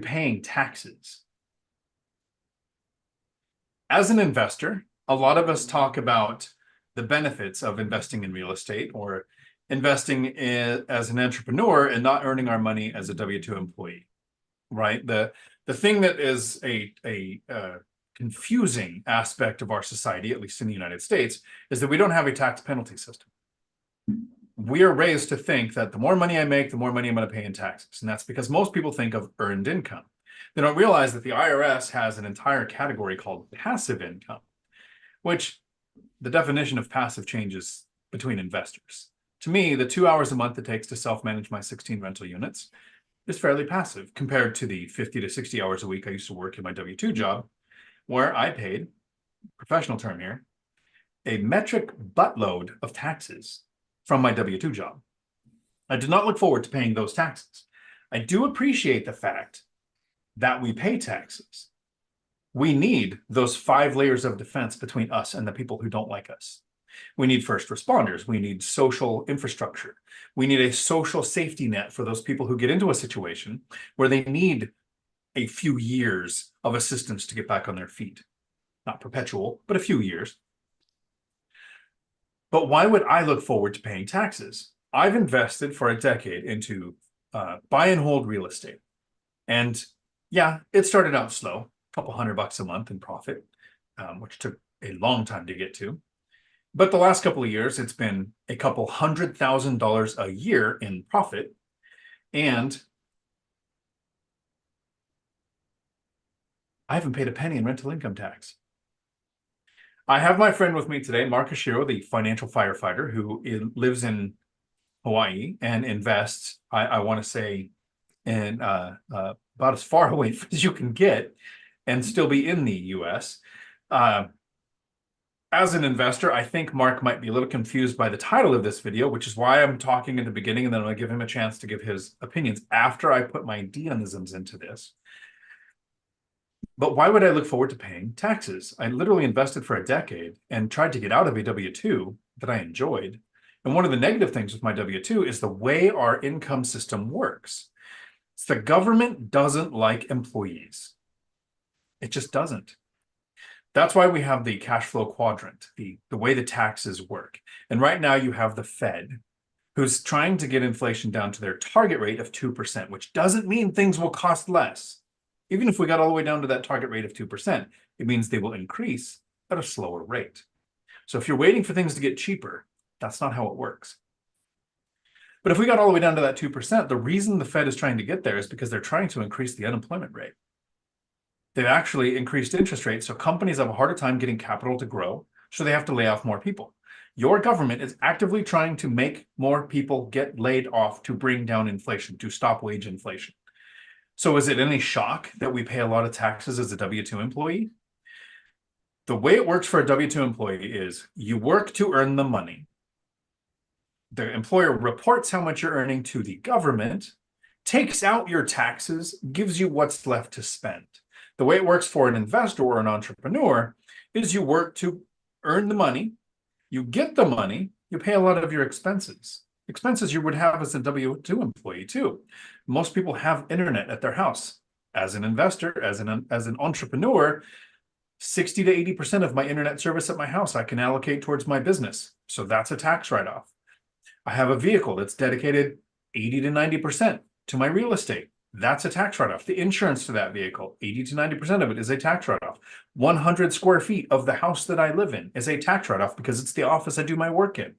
paying taxes? As an investor, a lot of us talk about the benefits of investing in real estate or investing as an entrepreneur and not earning our money as a W-2 employee, right? The thing that is a confusing aspect of our society, at least in the United States, is that we don't have a tax penalty system. We are raised to think that the more money I make, the more money I'm going to pay in taxes. And that's because most people think of earned income. They don't realize that the IRS has an entire category called passive income, which the definition of passive changes between investors. To me, the 2 hours a month it takes to self-manage my 16 rental units is fairly passive compared to the 50 to 60 hours a week I used to work in my W-2 job, where I paid, professional term here, a metric buttload of taxes from my W-2 job. I did not look forward to paying those taxes. I do appreciate the fact that we pay taxes. We need those 5 layers of defense between us and the people who don't like us. We need first responders. We need social infrastructure. We need a social safety net for those people who get into a situation where they need a few years of assistance to get back on their feet. Not perpetual, but a few years. But why would I look forward to paying taxes? I've invested for a decade into buy and hold real estate. And yeah, it started out slow, a couple $100 a month in profit, which took a long time to get to. But the last couple of years, it's been a couple $100,000 a year in profit. And I haven't paid a penny in rental income tax. I have my friend with me today, Mark Ashiro, the financial firefighter, who lives in Hawaii and invests, I want to say, in about as far away as you can get and still be in the US. As an investor, I think Mark might be a little confused by the title of this video, which is why I'm talking in the beginning, and then I'm going to give him a chance to give his opinions after I put my Dionisms into this. But why would I look forward to paying taxes? I literally invested for a decade and tried to get out of a W-2 that I enjoyed. And one of the negative things with my W-2 is the way our income system works. It's the government doesn't like employees. It just doesn't. That's why we have the cash flow quadrant, the way the taxes work. And right now you have the Fed, who's trying to get inflation down to their target rate of 2%, which doesn't mean things will cost less. Even if we got all the way down to that target rate of 2%, it means they will increase at a slower rate. So if you're waiting for things to get cheaper, that's not how it works. But if we got all the way down to that 2%, the reason the Fed is trying to get there is because they're trying to increase the unemployment rate. They've actually increased interest rates, so companies have a harder time getting capital to grow, so they have to lay off more people. Your government is actively trying to make more people get laid off to bring down inflation, to stop wage inflation. So is it any shock that we pay a lot of taxes as a W-2 employee? The way it works for a W-2 employee is you work to earn the money. The employer reports how much you're earning to the government, takes out your taxes, gives you what's left to spend. The way it works for an investor or an entrepreneur is you work to earn the money, you get the money, you pay a lot of your expenses. Expenses you would have as a W-2 employee too. Most people have internet at their house. As an investor, as an entrepreneur, 60 to 80% of my internet service at my house I can allocate towards my business. So that's a tax write-off. I have a vehicle that's dedicated 80 to 90% to my real estate. That's a tax write-off. The insurance to that vehicle, 80 to 90% of it is a tax write-off. 100 square feet of the house that I live in is a tax write-off because it's the office I do my work in.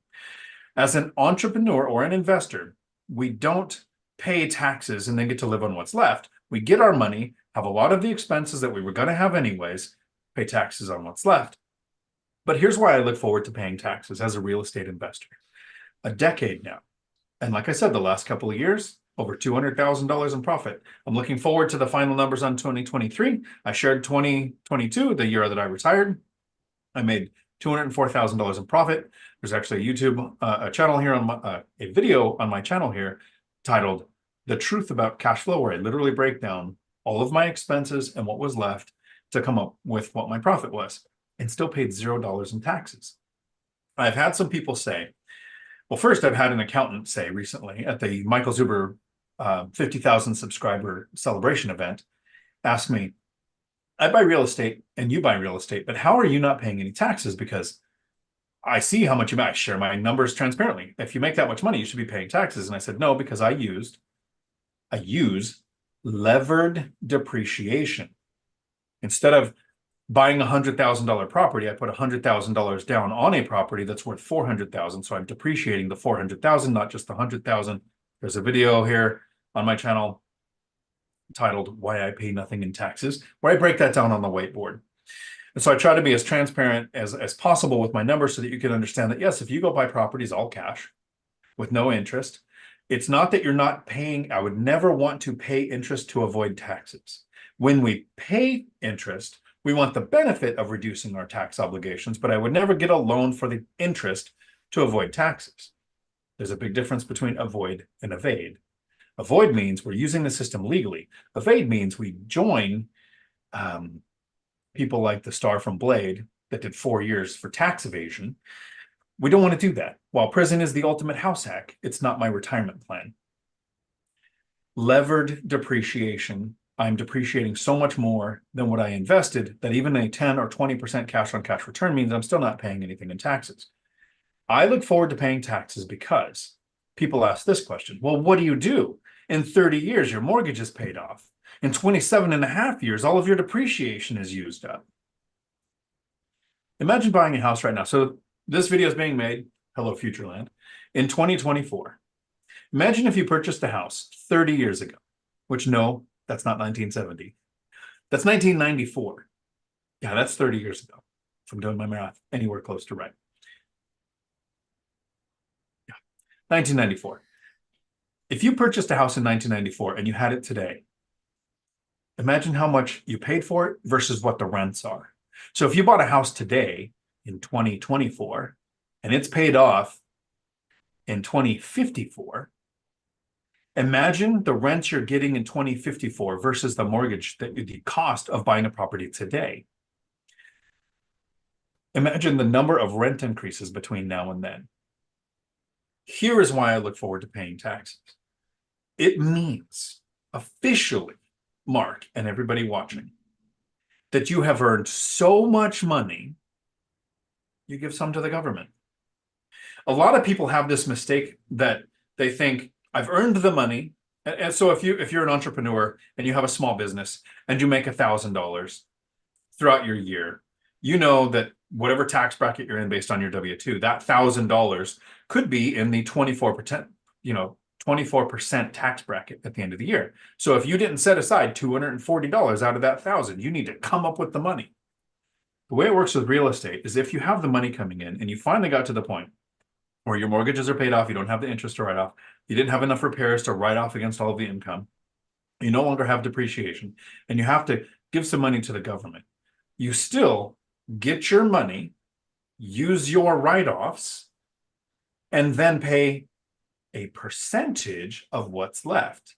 As an entrepreneur or an investor, we don't pay taxes and then get to live on what's left. We get our money, have a lot of the expenses that we were going to have anyways, pay taxes on what's left. But here's why I look forward to paying taxes as a real estate investor. A decade now. And like I said, the last couple of years, over $200,000 in profit. I'm looking forward to the final numbers on 2023. I shared 2022, the year that I retired. I made $204,000 in profit. There's actually a YouTube a channel here on my, a video on my channel here titled "The Truth About Cash Flow," where I literally break down all of my expenses and what was left to come up with what my profit was, and still paid $0 in taxes. I've had some people say, well, first I've had an accountant say recently at the Michael Zuber 50,000 subscriber celebration event, asked me, I buy real estate and you buy real estate, but how are you not paying any taxes? Because I see how much you make. I share my numbers transparently. If you make that much money, you should be paying taxes. And I said, no, because I use levered depreciation. Instead of buying $100,000 property, I put $100,000 down on a property that's worth 400,000. So I'm depreciating the 400,000, not just the 100,000. There's a video here on my channel titled Why I Pay Nothing in Taxes, where I break that down on the whiteboard. And so I try to be as transparent as possible with my numbers so that you can understand that, yes, if you go buy properties all cash with no interest, it's not that you're not paying. I would never want to pay interest to avoid taxes. When we pay interest, we want the benefit of reducing our tax obligations, but I would never get a loan for the interest to avoid taxes. There's a big difference between avoid and evade. Avoid means we're using the system legally. Evade means we join people like the star from Blade that did 4 years for tax evasion. We don't want to do that. While prison is the ultimate house hack, it's not my retirement plan. Levered depreciation. I'm depreciating so much more than what I invested that even a 10 or 20% cash on cash return means I'm still not paying anything in taxes. I look forward to paying taxes because people ask this question. Well, what do you do? In 30 years, your mortgage is paid off. In 27 and a half years, all of your depreciation is used up. Imagine buying a house right now. So this video is being made, hello Futureland, in 2024. Imagine if you purchased a house 30 years ago, which no, that's not 1970. That's 1994. Yeah, that's 30 years ago. If I'm doing my math anywhere close to right. Yeah, 1994. If you purchased a house in 1994 and you had it today, imagine how much you paid for it versus what the rents are. So if you bought a house today in 2024 and it's paid off in 2054, imagine the rents you're getting in 2054 versus the mortgage, the cost of buying a property today. Imagine the number of rent increases between now and then. Here is why I look forward to paying taxes. It means officially, Mark and everybody watching, that you have earned so much money, you give some to the government. A lot of people have this mistake that they think, I've earned the money. And so if you're an entrepreneur and you have a small business and you make $1,000 throughout your year, you know that whatever tax bracket you're in based on your W-2, that $1,000 could be in the 24%, 24% tax bracket at the end of the year. So if you didn't set aside $240 out of that $1,000, you need to come up with the money. The way it works with real estate is if you have the money coming in and you finally got to the point where your mortgages are paid off, you don't have the interest to write off, you didn't have enough repairs to write off against all of the income, you no longer have depreciation, and you have to give some money to the government. You still get your money, use your write-offs, and then pay a percentage of what's left.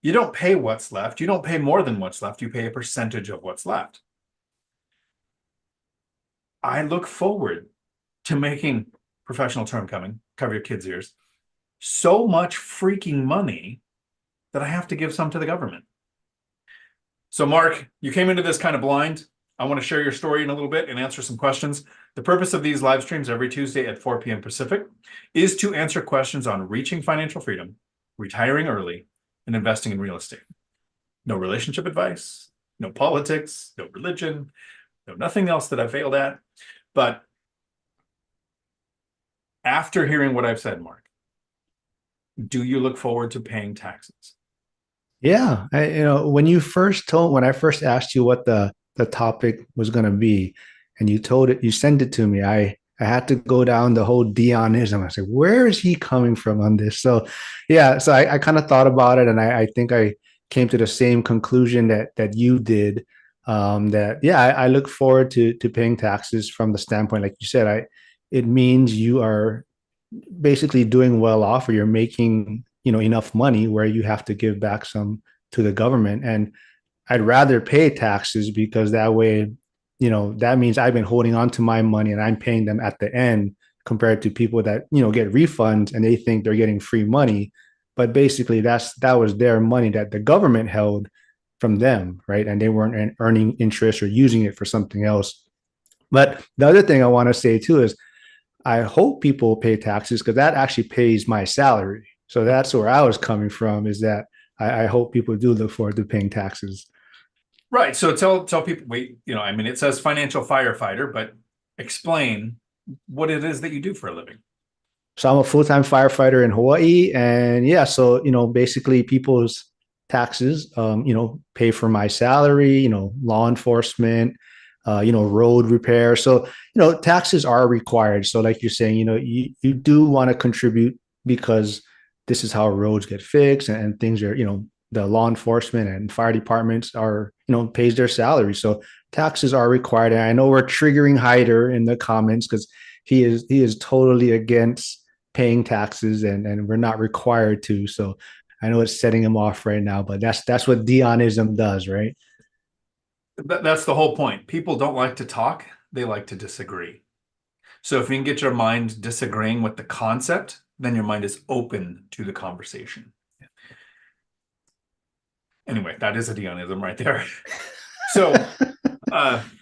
You don't pay what's left. You don't pay more than what's left. You pay a percentage of what's left. I look forward to making, professional term coming, cover your kids' ears, so much freaking money that I have to give some to the government. So Mark, you came into this kind of blind. I want to share your story in a little bit and answer some questions. The purpose of these live streams every Tuesday at 4 p.m. Pacific is to answer questions on reaching financial freedom, retiring early, and investing in real estate. No relationship advice, no politics, no religion, no nothing else that I failed at. But after hearing what I've said, Mark, do you look forward to paying taxes? Yeah, when when I first asked you what the topic was going to be, and you sent it to me, I had to go down the whole Dionism. I said, where is he coming from on this? So, yeah, so I kind of thought about it, and I think I came to the same conclusion that you did. I look forward to paying taxes from the standpoint, like you said, it means you are basically doing well off, or you're making enough money where you have to give back some to the government. And I'd rather pay taxes because that way, that means I've been holding on to my money and I'm paying them at the end, compared to people that get refunds and they think they're getting free money. but basically that was their money that the government held from them, right? And they weren't earning interest or using it for something else. But the other thing I want to say too is I hope people pay taxes because that actually pays my salary. So that's where I was coming from, is that I hope people do look forward to paying taxes. Right. So tell people, wait, I mean, it says financial firefighter, but explain what it is that you do for a living. So I'm a full-time firefighter in Hawaii. And yeah, so, basically people's taxes, pay for my salary, law enforcement, road repair. So, taxes are required. So like you're saying, you do want to contribute because this is how roads get fixed and things are, the law enforcement and fire departments are, pays their salary. So taxes are required. And I know we're triggering Hyder in the comments because he is totally against paying taxes and we're not required to. So I know it's setting him off right now, but that's what Dionism does, right? That's the whole point. People don't like to talk, they like to disagree. So if you can get your mind disagreeing with the concept, then your mind is open to the conversation. Anyway, that is a Dionism right there. So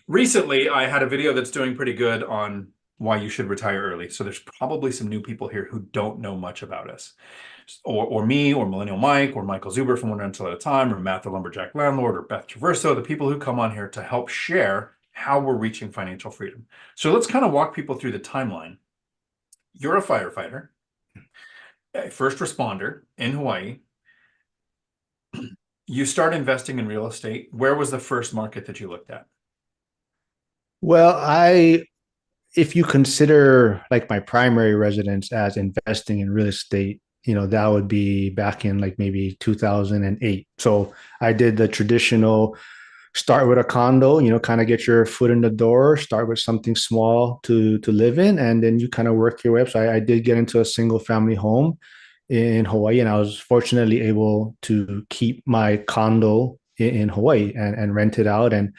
recently I had a video that's doing pretty good on why you should retire early. So there's probably some new people here who don't know much about us. Or me, or Millennial Mike, or Michael Zuber from One Rental at a Time, or Matt the Lumberjack Landlord, or Beth Traverso, the people who come on here to help share how we're reaching financial freedom. So let's kind of walk people through the timeline. You're a firefighter, a first responder in Hawaii. You start investing in real estate. Where was the first market that you looked at? Well, if you consider like my primary residence as investing in real estate, that would be back in like maybe 2008. So I did the traditional start with a condo, kind of get your foot in the door, start with something small to live in, and then you kind of work your way up. So I did get into a single family home in Hawaii, and I was fortunately able to keep my condo in Hawaii and rent it out. And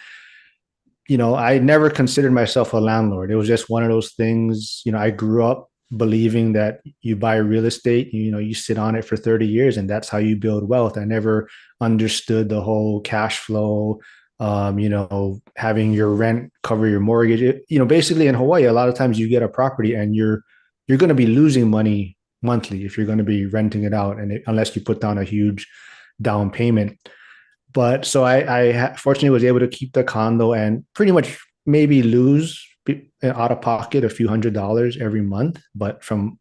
I never considered myself a landlord. It was just one of those things. I grew up believing that you buy real estate, you sit on it for 30 years and that's how you build wealth. I never understood the whole cash flow, having your rent cover your mortgage. Basically in Hawaii, a lot of times you get a property and you're going to be losing money monthly if you're going to be renting it out, and unless you put down a huge down payment. But so I fortunately was able to keep the condo and pretty much maybe lose out of pocket a few $100s every month. But from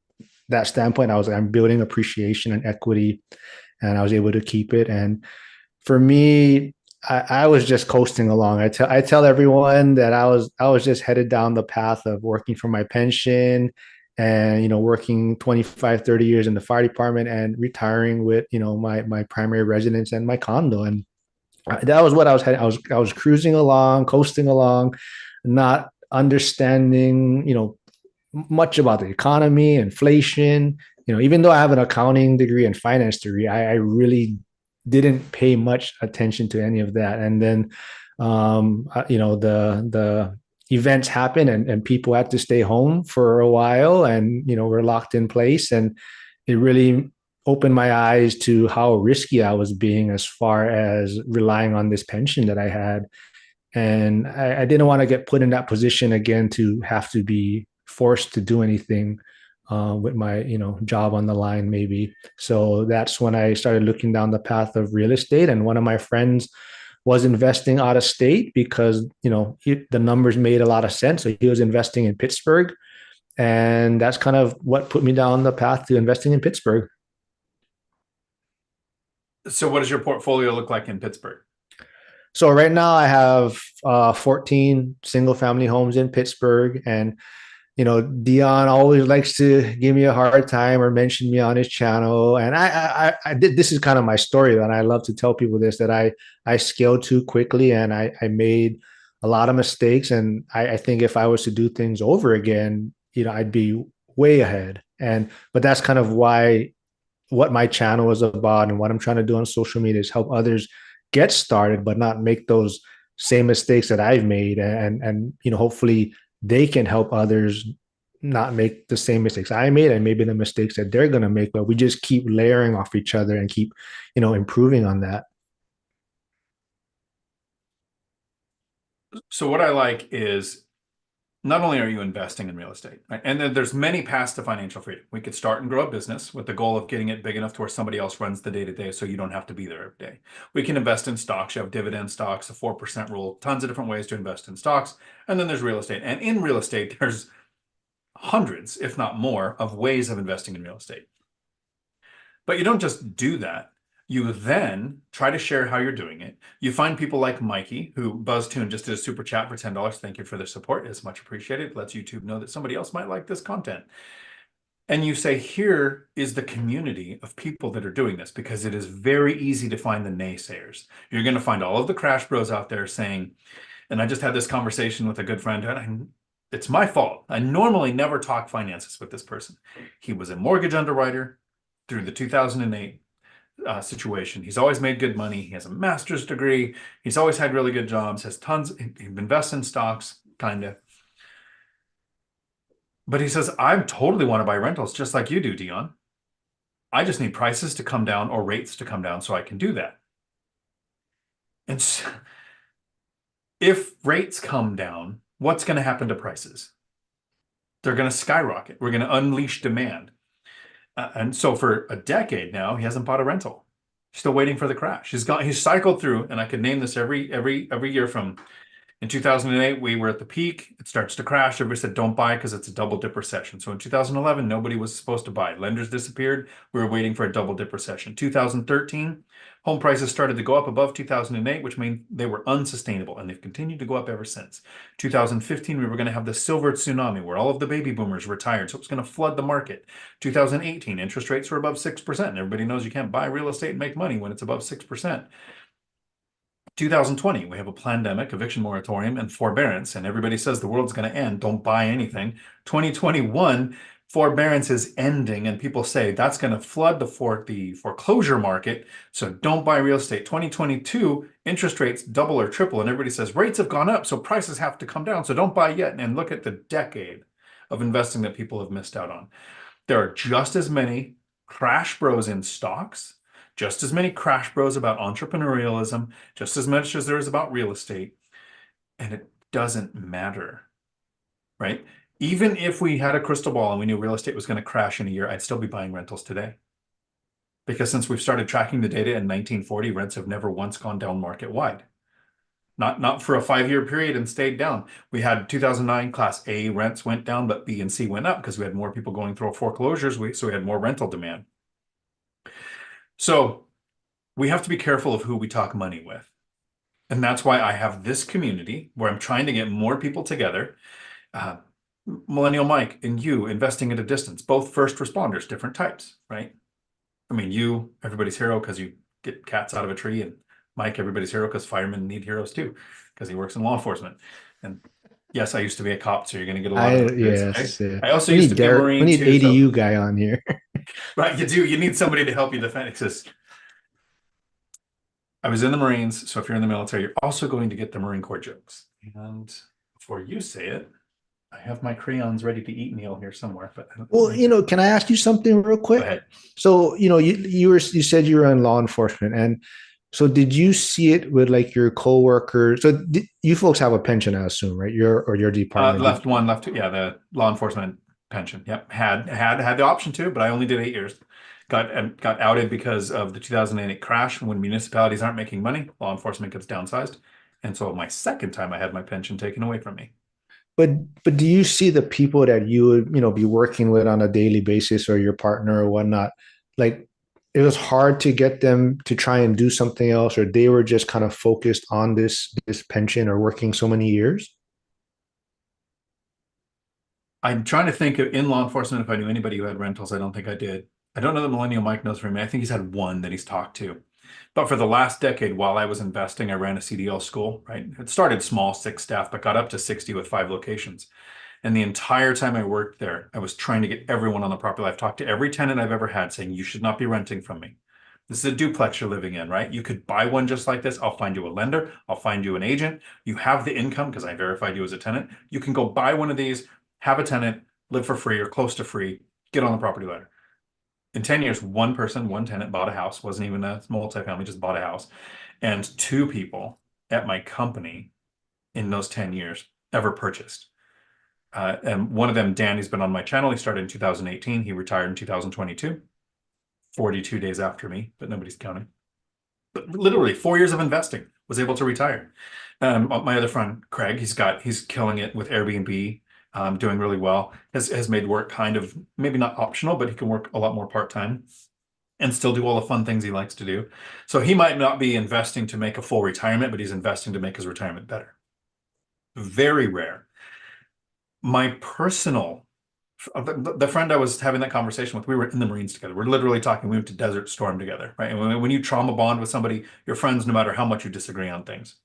that standpoint, I'm building appreciation and equity, and I was able to keep it. And for me, I was just coasting along. I tell everyone that I was just headed down the path of working for my pension and working 25 30 years in the fire department and retiring with my primary residence and my condo. And that was what I was heading. I was cruising along, coasting along, not understanding, much about the economy, inflation. Even though I have an accounting degree and finance degree, I really didn't pay much attention to any of that. And then, the events happen and people had to stay home for a while, and we're locked in place, and it really opened my eyes to how risky I was being as far as relying on this pension that I had. And I didn't want to get put in that position again to have to be forced to do anything with my job on the line maybe. So that's when I started looking down the path of real estate. And one of my friends was investing out of state because the numbers made a lot of sense. So he was investing in Pittsburgh, and that's kind of what put me down the path to investing in Pittsburgh. So what does your portfolio look like in Pittsburgh? So right now I have 14 single family homes in Pittsburgh. And Dion always likes to give me a hard time or mention me on his channel. And I did, this is kind of my story, and I love to tell people this, that I scaled too quickly and I made a lot of mistakes. And I think if I was to do things over again, I'd be way ahead. But that's kind of what my channel is about, and what I'm trying to do on social media is help others get started, but not make those same mistakes that I've made. And hopefully they can help others not make the same mistakes I made and maybe the mistakes that they're going to make, but we just keep layering off each other and keep, improving on that. So what I like is not only are you investing in real estate, right? And then there's many paths to financial freedom. We could start and grow a business with the goal of getting it big enough to where somebody else runs the day-to-day so you don't have to be there every day. We can invest in stocks. You have dividend stocks, the 4% rule, tons of different ways to invest in stocks. And then there's real estate. And in real estate, there's hundreds, if not more, of ways of investing in real estate. But you don't just do that. You then try to share how you're doing it. You find people like Mikey, who BuzzTune just did a super chat for $10. Thank you for the support. It's much appreciated. It lets YouTube know that somebody else might like this content. And you say, here is the community of people that are doing this, because it is very easy to find the naysayers. You're going to find all of the crash bros out there saying, and I just had this conversation with a good friend, and it's my fault. I normally never talk finances with this person. He was a mortgage underwriter through the 2008 situation. He's always made good money. He has a master's degree. He's always had really good jobs, has tons, he invests in stocks, kind of. But he says, I totally want to buy rentals just like you do, Dion. I just need prices to come down or rates to come down so I can do that. And so, if rates come down, what's going to happen to prices? They're going to skyrocket. We're going to unleash demand. And so for a decade now, he hasn't bought a rental. Still waiting for the crash. He's cycled through, and I could name this every year from in 2008, we were at the peak. It starts to crash. Everybody said, don't buy because it's a double dip recession. So in 2011, nobody was supposed to buy. Lenders disappeared. We were waiting for a double dip recession. 2013, home prices started to go up above 2008, which means they were unsustainable, and they've continued to go up ever since. 2015, we were going to have the silver tsunami where all of the baby boomers retired, so it was going to flood the market. 2018, interest rates were above 6%, and everybody knows you can't buy real estate and make money when it's above 6%. 2020, we have a pandemic, eviction moratorium, and forbearance, and everybody says the world's going to end. Don't buy anything. 2021, forbearance is ending, and people say that's going to flood the foreclosure market, so don't buy real estate. 2022, interest rates double or triple, and everybody says rates have gone up, so prices have to come down, so don't buy yet. And look at the decade of investing that people have missed out on. There are just as many crash bros in stocks, just as many crash bros about entrepreneurialism, just as much as there is about real estate. And it doesn't matter, right? Even if we had a crystal ball and we knew real estate was going to crash in a year, I'd still be buying rentals today. Because since we've started tracking the data in 1940, rents have never once gone down market wide. Not for a 5-year period and stayed down. We had 2009 Class A rents went down, but B and C went up because we had more people going through foreclosures, so we had more rental demand. So we have to be careful of who we talk money with. And that's why I have this community where I'm trying to get more people together. Millennial Mike and you investing at a distance, both first responders, different types, right? I mean, you, everybody's hero because you get cats out of a tree, and Mike, everybody's hero because firemen need heroes too, because he works in law enforcement. And yes, I used to be a cop, so you're going to get a lot of those. Yes, yeah. I also used to be a Marine we need too. ADU guy on here. Right, you do. You need somebody to help you defend. It's just, I was in the Marines, so if you're in the military, you're also going to get the Marine Corps jokes. And before you say it, I have my crayons ready to eat meal here somewhere. But Well, can I ask you something real go quick? ahead. So, you said you were in law enforcement, and so did you see it with like your coworkers? So you folks have a pension, I assume, right? Your department. Left one, left two. Yeah, the law enforcement pension. Yep, had the option to, but I only did 8 years. Got outed because of the 2008 crash. When municipalities aren't making money, law enforcement gets downsized, and so my second time I had my pension taken away from me. But do you see the people that you would be working with on a daily basis, or your partner or whatnot? Like, it was hard to get them to try and do something else, or they were just kind of focused on this pension or working so many years? I'm trying to think of in law enforcement if I knew anybody who had rentals. I don't think I did. I don't know that Millennial Mike knows for me. I think he's had one that he's talked to. But for the last decade, while I was investing, I ran a CDL school, right? It started small, 6 staff, but got up to 60 with 5 locations. And the entire time I worked there, I was trying to get everyone on the property. I've talked to every tenant I've ever had saying, you should not be renting from me. This is a duplex you're living in, right? You could buy one just like this. I'll find you a lender. I'll find you an agent. You have the income because I verified you as a tenant. You can go buy one of these, have a tenant, live for free or close to free, get on the property ladder. In 10 years, one person, one tenant bought a house, wasn't even a multifamily, just bought a house. And two people at my company in those 10 years ever purchased. And one of them, Danny's been on my channel. He started in 2018. He retired in 2022, 42 days after me, but nobody's counting. But literally 4 years of investing, was able to retire. My other friend, Craig, he's killing it with Airbnb, doing really well. Has made work kind of maybe not optional, but he can work a lot more part-time and still do all the fun things he likes to do. So he might not be investing to make a full retirement, but he's investing to make his retirement better. Very rare. My personal, the friend I was having that conversation with, we were in the Marines together. We're literally talking, we went to Desert Storm together, right? And when you trauma bond with somebody, your friends, no matter how much you disagree on things.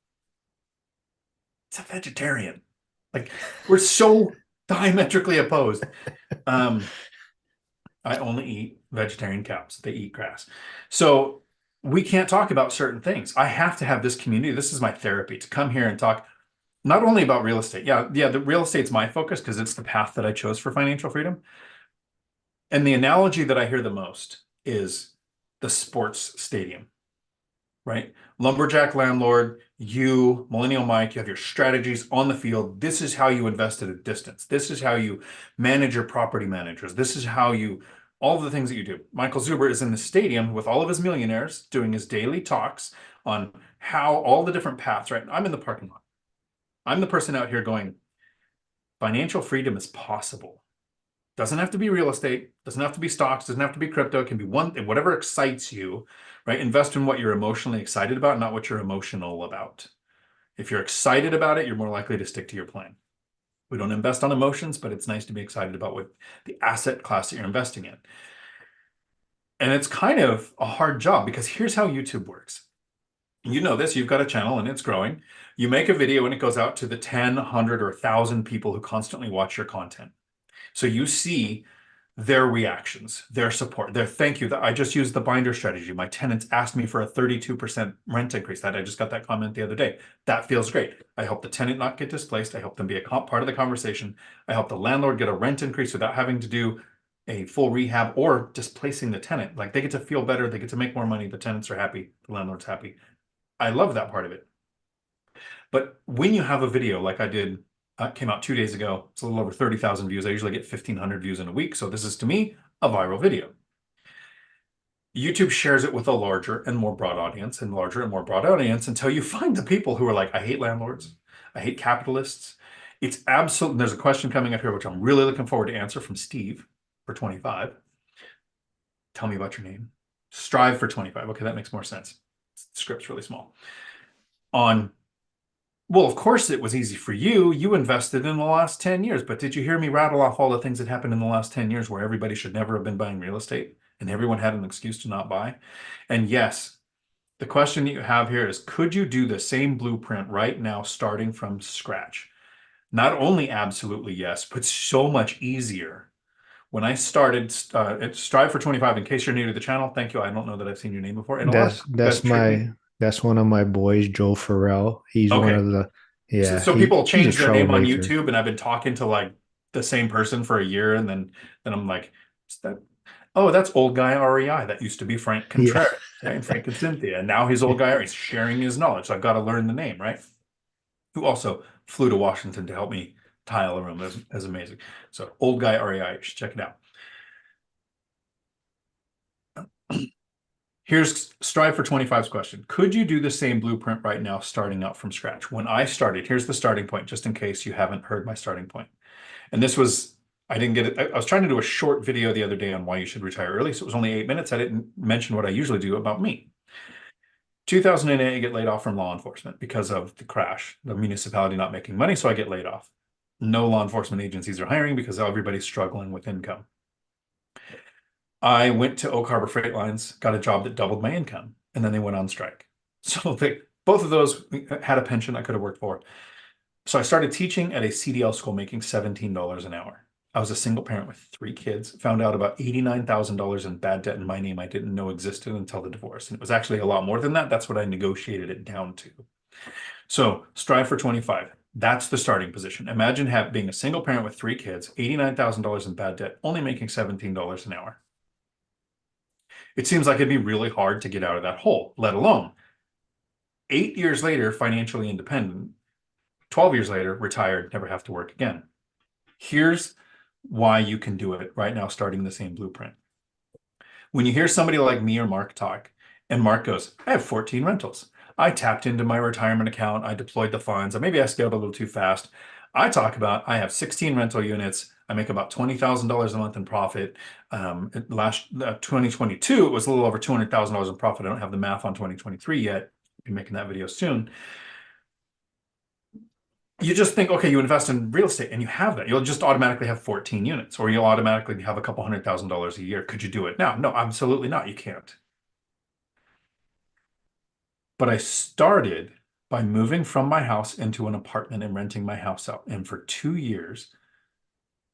It's a vegetarian. Like, we're so diametrically opposed. I only eat vegetarian cows. They eat grass. So we can't talk about certain things. I have to have this community. This is my therapy, to come here and talk not only about real estate. Yeah, the real estate's my focus because it's the path that I chose for financial freedom. And the analogy that I hear the most is the sports stadium, right? Lumberjack landlord, you, Millennial Mike, you have your strategies on the field. This is how you invest at a distance. This is how you manage your property managers. This is how you, all of the things that you do. Michael Zuber is in the stadium with all of his millionaires doing his daily talks on how all the different paths, right? I'm in the parking lot. I'm the person out here going, financial freedom is possible. Doesn't have to be real estate, doesn't have to be stocks, doesn't have to be crypto. It can be whatever excites you, right? Invest in what you're emotionally excited about, not what you're emotional about. If you're excited about it, you're more likely to stick to your plan. We don't invest on emotions, but it's nice to be excited about what the asset class that you're investing in. And it's kind of a hard job because here's how YouTube works. You know this, you've got a channel and it's growing. You make a video and it goes out to the 10, 100, or 1,000 people who constantly watch your content. So you see their reactions, their support, their thank you. I just used the binder strategy. My tenants asked me for a 32% rent increase. I just got that comment the other day. That feels great. I help the tenant not get displaced. I help them be a part of the conversation. I help the landlord get a rent increase without having to do a full rehab or displacing the tenant. Like, they get to feel better. They get to make more money. The tenants are happy. The landlord's happy. I love that part of it. But when you have a video like I did, came out 2 days ago, it's a little over 30,000 views. I usually get 1,500 views in a week. So this is, to me, a viral video. YouTube shares it with a larger and more broad audience and larger and more broad audience until you find the people who are like, I hate landlords. I hate capitalists. It's absolute. There's a question coming up here, which I'm really looking forward to answer, from Steve for 25. Tell me about your name. Strive for 25. Okay, that makes more sense. The script's really small. Well, of course it was easy for you. You invested in the last 10 years, but did you hear me rattle off all the things that happened in the last 10 years where everybody should never have been buying real estate and everyone had an excuse to not buy? And yes, the question that you have here is, could you do the same blueprint right now, starting from scratch? Not only absolutely yes, but so much easier. When I started at Strive for 25, in case you're new to the channel, thank you. I don't know that I've seen your name before. And a lot of you guys treat me. That's one of my boys, Joe Farrell. He's one Okay. of the So people he's a change their name on troublemaker. YouTube, and I've been talking to like the same person for a year, and then I'm like, is that, oh, that's old guy REI. That used to be Frank Yeah. Contreras, right? And Frank and Cynthia. And now he's old guy, he's sharing his knowledge. So I've got to learn the name, right? Who also flew to Washington to help me tile a room. That's amazing. So old guy REI, you should check it out. Here's Strive for 25's question. Could you do the same blueprint right now, starting out from scratch? When I started, here's the starting point, just in case you haven't heard my starting point. And this was, I didn't get it. I was trying to do a short video the other day on why you should retire early. So it was only 8 minutes. I didn't mention what I usually do about me. 2008, I get laid off from law enforcement because of the crash, the municipality not making money. So I get laid off. No law enforcement agencies are hiring because everybody's struggling with income. I went to Oak Harbor Freight Lines, got a job that doubled my income, and then they went on strike. So both of those had a pension I could have worked for. So I started teaching at a CDL school, making $17 an hour. I was a single parent with 3 kids, found out about $89,000 in bad debt in my name I didn't know existed until the divorce. And it was actually a lot more than that. That's what I negotiated it down to. So Strive for 25. That's the starting position. Imagine being a single parent with 3 kids, $89,000 in bad debt, only making $17 an hour. It seems like it'd be really hard to get out of that hole, let alone 8 years later, financially independent, 12 years later, retired, never have to work again. Here's why you can do it right now, starting the same blueprint. When you hear somebody like me or Mark talk, and Mark goes, I have 14 rentals. I tapped into my retirement account. I deployed the funds. Maybe I scaled a little too fast. I talk about I have 16 rental units. I make about $20,000 a month in profit. Last 2022, it was a little over $200,000 in profit. I don't have the math on 2023 yet. I'll be making that video soon. You just think, okay, you invest in real estate and you have that. You'll just automatically have 14 units, or you'll automatically have a couple $100,000 a year. Could you do it now? No, absolutely not. You can't. But I started by moving from my house into an apartment and renting my house out. And for 2 years,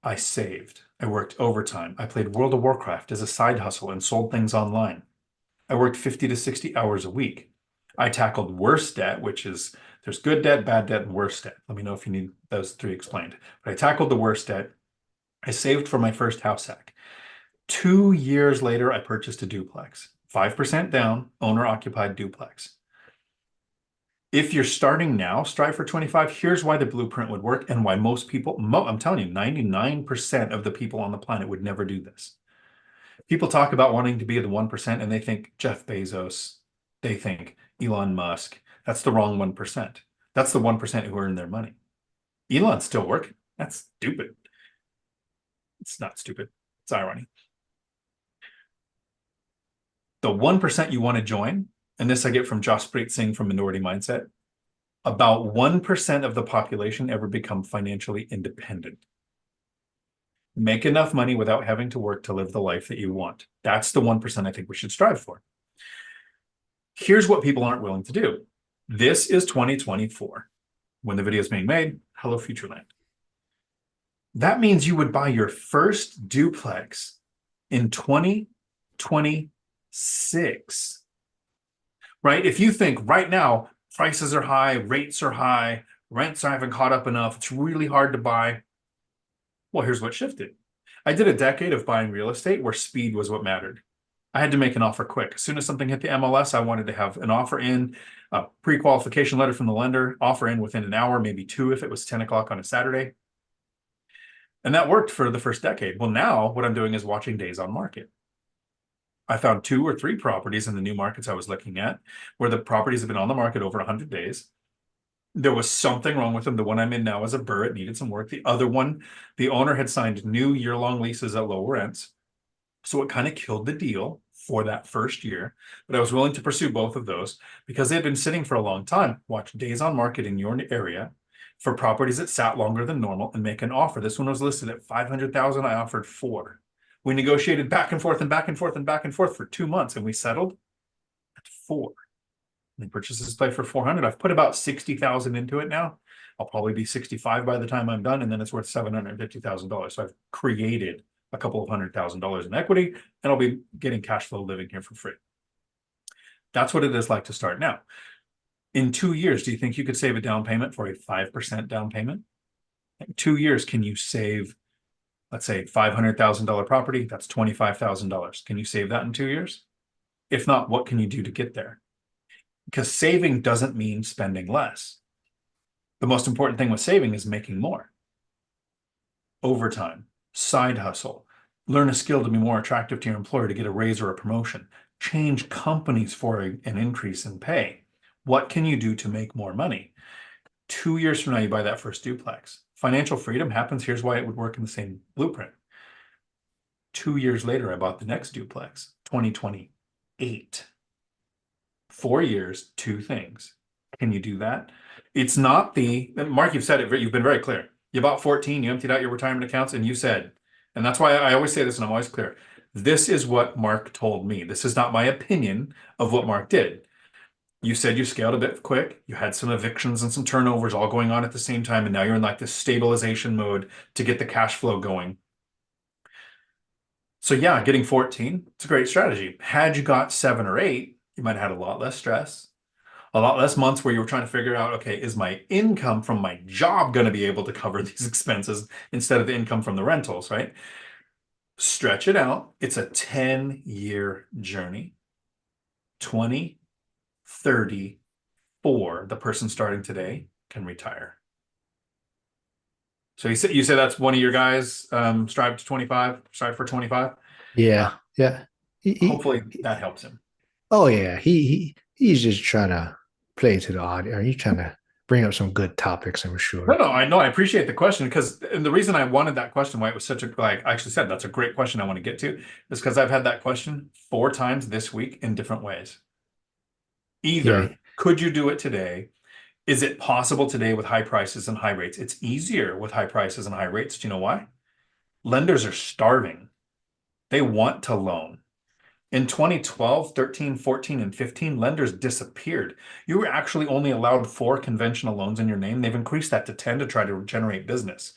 I saved. I worked overtime. I played World of Warcraft as a side hustle and sold things online. I worked 50 to 60 hours a week. I tackled worse debt, which is there's good debt, bad debt, and worse debt. Let me know if you need those three explained. But I tackled the worst debt. I saved for my first house hack. 2 years later, I purchased a duplex, 5% down, owner-occupied duplex. If you're starting now, strive for 25. Here's why the blueprint would work and why most people, I'm telling you, 99% of the people on the planet would never do this. People talk about wanting to be the 1% and they think Jeff Bezos, they think Elon Musk. That's the wrong 1%. That's the 1% who earn their money. Elon's still working. That's stupid. It's not stupid. It's irony. The 1% you want to join, and this I get from Jaspreet Singh from Minority Mindset, about 1% of the population ever become financially independent. Make enough money without having to work to live the life that you want. That's the 1% I think we should strive for. Here's what people aren't willing to do. This is 2024. When the video is being made, hello, Futureland. That means you would buy your first duplex in 2026, right? If you think right now, prices are high, rates are high, rents haven't caught up enough, it's really hard to buy. Well, here's what shifted. I did a decade of buying real estate where speed was what mattered. I had to make an offer quick. As soon as something hit the MLS, I wanted to have an offer in, a pre-qualification letter from the lender, offer in within an hour, maybe two if it was 10 o'clock on a Saturday. And that worked for the first decade. Well, now what I'm doing is watching days on market. I found 2 or 3 properties in the new markets I was looking at where the properties have been on the market over 100 days. There was something wrong with them. The one I'm in now is a burr. It needed some work. The other one, the owner had signed new year-long leases at low rents. So it kind of killed the deal for that first year. But I was willing to pursue both of those because they had been sitting for a long time. Watch days on market in your area for properties that sat longer than normal and make an offer. This one was listed at 500,000. I offered 4. We negotiated back and forth and back and forth and back and forth for 2 months, and we settled at 4. They purchased this place for 400. I've put about 60,000 into it now. I'll probably be 65 by the time I'm done, and then it's worth $750,000. So I've created a couple of $100,000 in equity, and I'll be getting cash flow living here for free. That's what it is like to start now. In 2 years, do you think you could save a down payment for a 5% down payment? In 2 years, can you save, let's say, $500,000 property? That's $25,000. Can you save that in 2 years? If not, what can you do to get there? Because saving doesn't mean spending less. The most important thing with saving is making more. Overtime, side hustle, learn a skill to be more attractive to your employer to get a raise or a promotion, change companies for an increase in pay. What can you do to make more money? 2 years from now, you buy that first duplex. Financial freedom happens. Here's why it would work in the same blueprint. 2 years later, I bought the next duplex, 2028. 4 years, 2 things. Can you do that? It's not Mark, you've said it, you've been very clear. You bought 14, you emptied out your retirement accounts, and you said, and that's why I always say this, and I'm always clear. This is what Mark told me. This is not my opinion of what Mark did. You said you scaled a bit quick. You had some evictions and some turnovers all going on at the same time, and now you're in like this stabilization mode to get the cash flow going. So yeah, getting 14, it's a great strategy. Had you got 7 or 8, you might have had a lot less stress, A lot less months where you were trying to figure out, okay, is my income from my job going to be able to cover these expenses instead of the income from the rentals, right? Stretch it out. It's a 10-year journey. 20, 30, 4, the person starting today can retire. So you say that's one of your guys, strive to 25, strive for 25. Yeah, yeah. Hopefully that helps him. Oh yeah, he's just trying to play to the audience. He's trying to bring up some good topics, I'm No, sure. no, I know. I appreciate the question because, and the reason I wanted that question, why it was such a, like I actually said, that's a great question I want to get to, is because I've had that question 4 times this week in different ways. Yeah, Either could you do it today? Is it possible today with high prices and high rates? It's easier with high prices and high rates. Do you know why? Lenders are starving. They want to loan. In 2012, 13, 14, and 15, lenders disappeared. You were actually only allowed 4 conventional loans in your name. They've increased that to 10 to try to generate business.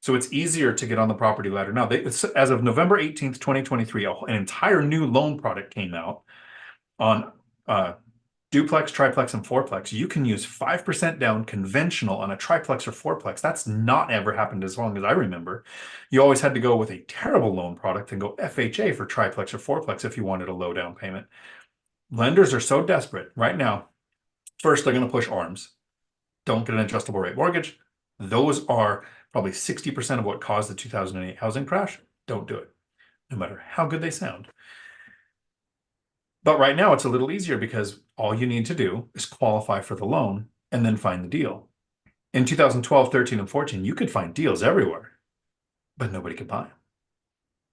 So it's easier to get on the property ladder. Now, as of November 18th, 2023, an entire new loan product came out on uh, duplex, triplex, and fourplex. You can use 5% down conventional on a triplex or fourplex. That's not ever happened as long as I remember. You always had to go with a terrible loan product and go FHA for triplex or fourplex if you wanted a low down payment. Lenders are so desperate right now. First, they're going to push ARMs. Don't get an adjustable rate mortgage. Those are probably 60% of what caused the 2008 housing crash. Don't do it, no matter how good they sound. But right now it's a little easier because all you need to do is qualify for the loan and then find the deal. In 2012, 13, and 14, you could find deals everywhere, but nobody could buy them.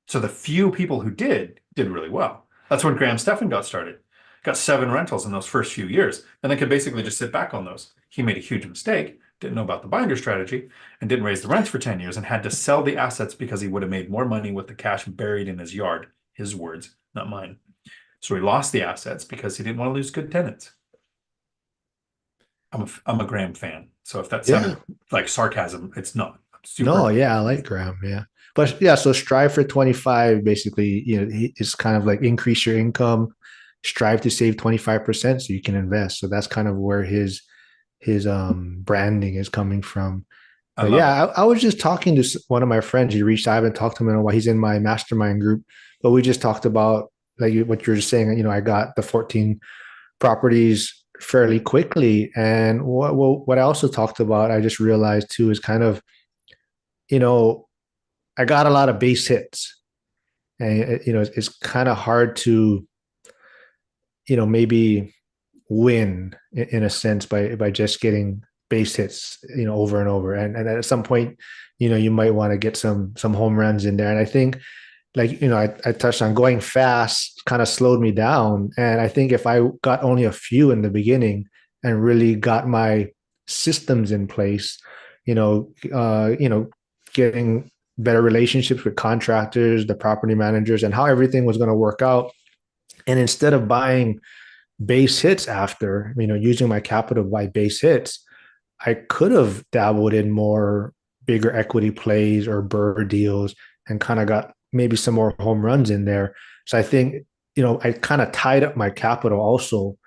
So the few people who did really well. That's when Stephan got started. Got 7 rentals in those first few years, and then could basically just sit back on those. He made a huge mistake, didn't know about the binder strategy, and didn't raise the rents for 10 years and had to sell the assets because he would have made more money with the cash buried in his yard. His words, not mine. So he lost the assets because he didn't want to lose good tenants. I'm a Graham fan. So if that yeah. sounded like sarcasm, it's not. I'm super. No, yeah, I like Graham. Yeah, but yeah, so strive for 25. Basically, it's kind of like increase your income, strive to save 25% so you can invest. So that's kind of where his branding is coming from. I But love it. yeah, I was just talking to one of my friends. He reached. I haven't talked to him in a while. He's in my mastermind group, but we just talked about like what you're just saying. I got the 14 properties fairly quickly, and what I also talked about, I just realized too, is kind of you know I got a lot of base hits, and it's kind of hard to maybe win in a sense by just getting base hits over and over, and at some point you might want to get some home runs in there. And I think like I touched on going fast kind of slowed me down, and I think if I got only a few in the beginning and really got my systems in place, getting better relationships with contractors, the property managers, and how everything was going to work out, and instead of buying base hits after, using my capital to buy base hits, I could have dabbled in more bigger equity plays or bird deals and kind of got maybe some more home runs in there. So I think, I kind of tied up my capital also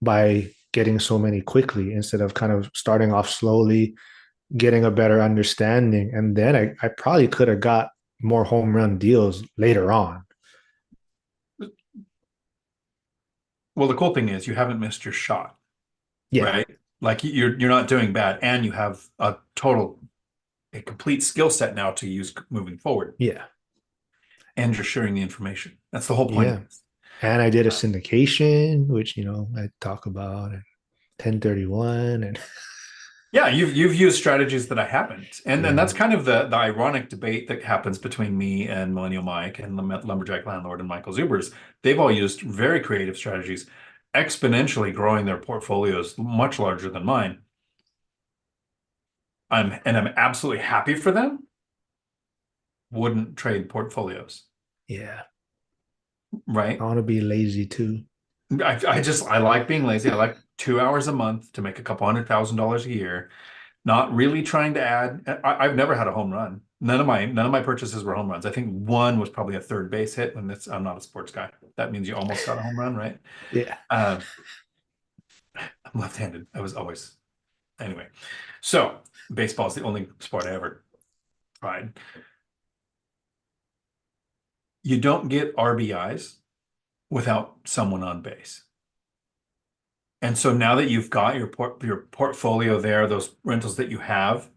by getting so many quickly instead of kind of starting off slowly, getting a better understanding. And then I probably could have got more home run deals later on. Well, the cool thing is you haven't missed your shot, Yeah. right? Like you're not doing bad, and you have a complete skill set now to use moving forward, Yeah. and you're sharing the information. That's the whole point of Yeah. this. And I did a syndication, which, I talk about, and 1031 and Yeah, you've used strategies that I haven't, and then yeah. that's kind of the ironic debate that happens between me and Millennial Mike and the Lumberjack Landlord and Michael Zubers. They've all used very creative strategies, exponentially growing their portfolios much larger than mine. I'm absolutely happy for them. Wouldn't trade portfolios, Yeah. I right? want to be lazy too. I like being lazy. I like 2 hours a month to make a couple $100,000 a year. Not really trying to add. I've never had a home run. None of my purchases were home runs. I think one was probably a third base hit. I'm not a sports guy. That means you almost got a home run, right? Yeah. Uh, I'm left-handed. I was always anyway. So baseball is the only sport I ever tried. You don't get RBIs without someone on base. And so now that you've got your portfolio there, those rentals that you have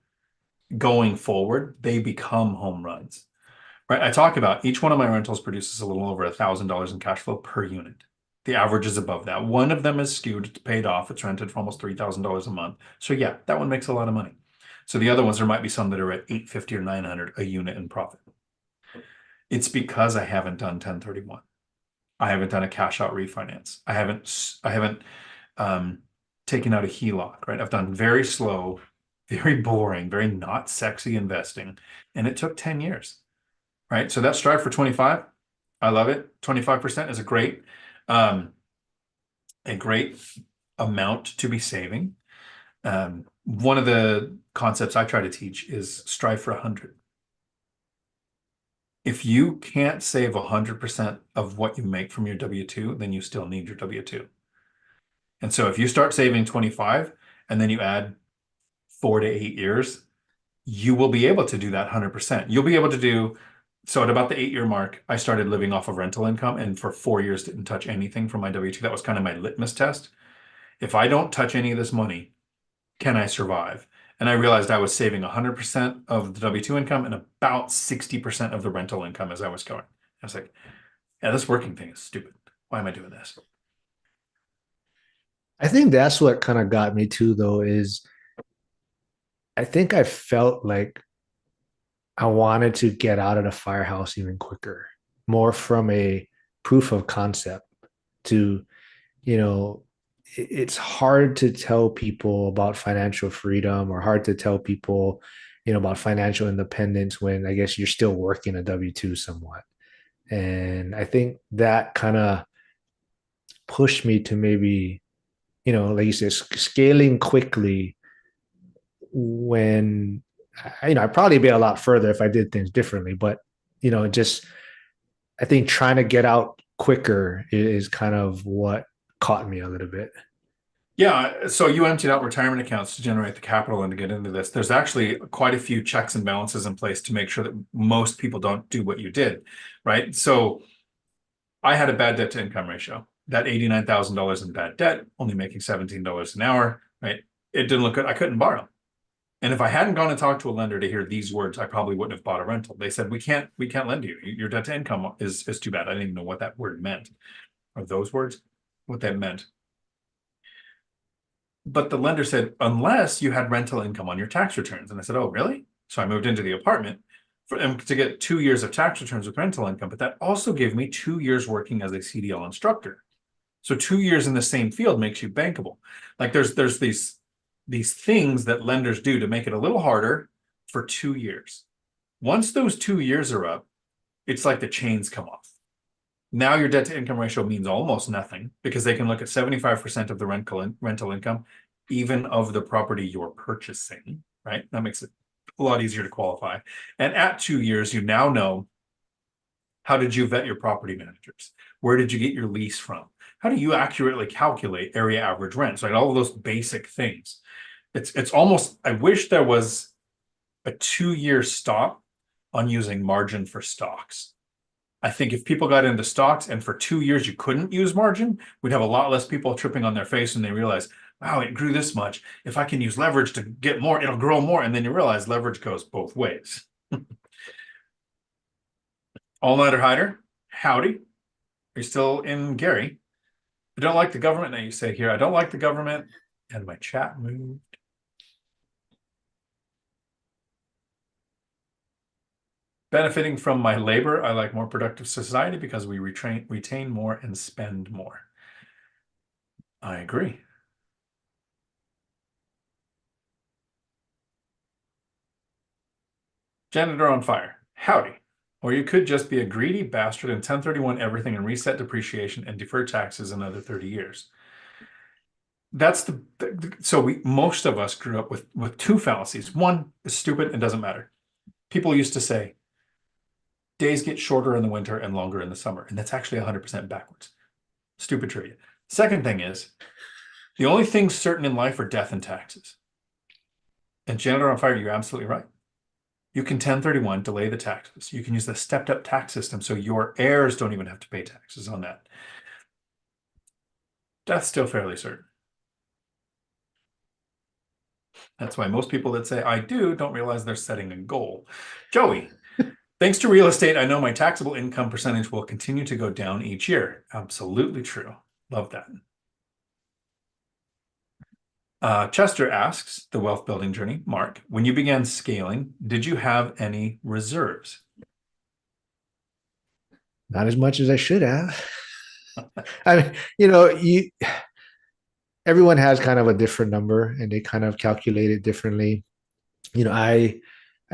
going forward, they become home runs. Right? I talk about each one of my rentals produces a little over $1,000 in cash flow per unit. The average is above that. One of them is skewed, it's paid off. It's rented for almost $3,000 a month. So yeah, that one makes a lot of money. So the other ones, there might be some that are at 850 or 900 a unit in profit. It's because I haven't done 1031. I haven't done a cash out refinance. I haven't um, taken out a HELOC, right? I've done very slow, very boring, very not sexy investing. And it took 10 years, right? So that strive for 25, I love it. 25% is um, a great amount to be saving. One of the concepts I try to teach is strive for 100. If you can't save 100% of what you make from your W-2, then you still need your W-2. And so if you start saving 25 and then you add 4 to 8 years, you will be able to do that 100%. You'll be able to do, so at about the 8 year mark, I started living off of rental income, and for 4 years didn't touch anything from my W-2. That was kind of my litmus test. If I don't touch any of this money, can I survive? And I realized I was saving 100% of the W-2 income and about 60% of the rental income as I was going. I was like, yeah, this working thing is stupid. Why am I doing this? I think that's what kind of got me too, though, is I think I felt like I wanted to get out of the firehouse even quicker, more from a proof of concept to, you know, it's hard to tell people about financial freedom or hard to tell people, about financial independence when I guess you're still working a W 2 somewhat. And I think that kind of pushed me to maybe, like you said, scaling quickly when, I'd probably be a lot further if I did things differently, but, just I think trying to get out quicker is kind of what caught me a little bit. Yeah, so you emptied out retirement accounts to generate the capital and to get into this. There's actually quite a few checks and balances in place to make sure that most people don't do what you did, right? So I had a bad debt to income ratio. That $89,000 in bad debt, only making $17 an hour, right? It didn't look good. I couldn't borrow. And if I hadn't gone and talked to a lender to hear these words, I probably wouldn't have bought a rental. They said, we can't lend you. Your debt to income is too bad. I didn't even know what that word meant, or those words, what that meant. But the lender said, unless you had rental income on your tax returns. And I said, oh, really? So I moved into the apartment for them to get 2 years of tax returns with rental income. But that also gave me 2 years working as a CDL instructor. So 2 years in the same field makes you bankable. Like there's these things that lenders do to make it a little harder for 2 years. Once those 2 years are up, it's like the chains come off. Now your debt to income ratio means almost nothing because they can look at 75% of the rental income, even of the property you're purchasing, right? That makes it a lot easier to qualify. And at 2 years, you now know, how did you vet your property managers? Where did you get your lease from? How do you accurately calculate area average rents? Like all of those basic things. It's almost, I wish there was a 2 year stop on using margin for stocks. I think if people got into stocks and for 2 years you couldn't use margin, we'd have a lot less people tripping on their face and they realize, wow, it grew this much. If I can use leverage to get more, it'll grow more. And then you realize leverage goes both ways. All-nighter hider, howdy. Are you still in Gary? I don't like the government. Now you say here, I don't like the government. And my chat moved. Benefiting from my labor, I like more productive society because we retain more and spend more. I agree. Janitor on fire. Howdy. Or you could just be a greedy bastard and 1031 everything and reset depreciation and defer taxes another 30 years. That's so most of us grew up with two fallacies. One is stupid and doesn't matter. People used to say days get shorter in the winter and longer in the summer, and that's actually 100% backwards. Stupid trivia. Second thing is The only things certain in life are death and taxes. And Chandler on Fire, you're absolutely right. You can 1031 delay the taxes. You can use the stepped up tax system so your heirs don't even have to pay taxes on that. Death's still fairly certain. That's why most people that say I do don't realize they're setting a goal. Joey, thanks to real estate, I know my taxable income percentage will continue to go down each year. Absolutely true. Love that. Chester asks, the wealth building journey, Mark, when you began scaling, did you have any reserves? Not as much as I should have. I mean, everyone has kind of a different number and they kind of calculate it differently. I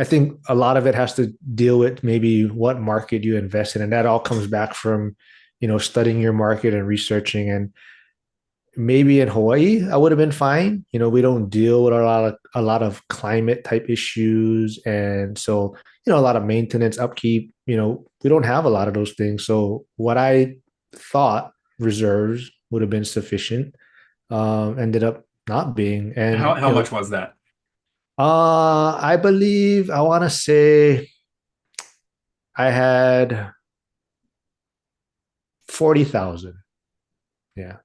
think a lot of it has to deal with maybe what market you invest in, and that all comes back from, studying your market and researching. And maybe in Hawaii, I would have been fine. We don't deal with a lot of climate type issues, and so a lot of maintenance, upkeep. We don't have a lot of those things. So what I thought reserves would have been sufficient, ended up not being. How, And how much was that? I believe I want to say I had 40,000. Yeah.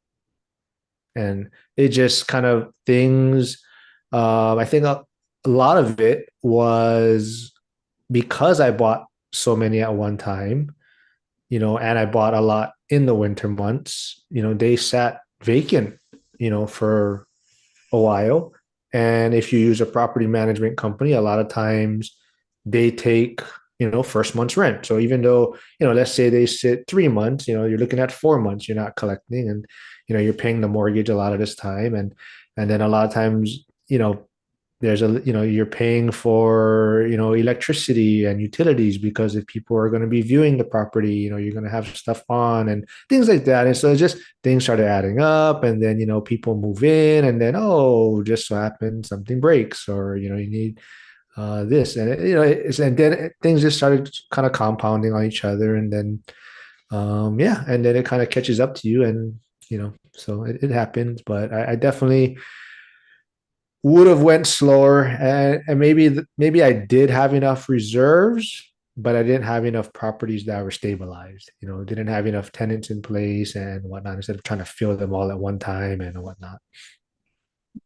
And it just kind of things. I think a lot of it was because I bought so many at one time, and I bought a lot in the winter months. They sat vacant, for a while. And if you use a property management company, a lot of times they take, first month's rent. So even though, let's say they sit 3 months, you're looking at 4 months, you're not collecting, and, you're paying the mortgage a lot of this time. And then a lot of times, you're paying for, electricity and utilities, because if people are going to be viewing the property, you're going to have stuff on and things like that. And so it's just things started adding up, and then, people move in, and then, oh, just so happens something breaks, or, you need this, and and then things just started kind of compounding on each other. And then, yeah, and then it kind of catches up to you. And, so it happens. But I definitely would have went slower, and maybe I did have enough reserves, but I didn't have enough properties that were stabilized. Didn't have enough tenants in place and whatnot, instead of trying to fill them all at one time and whatnot.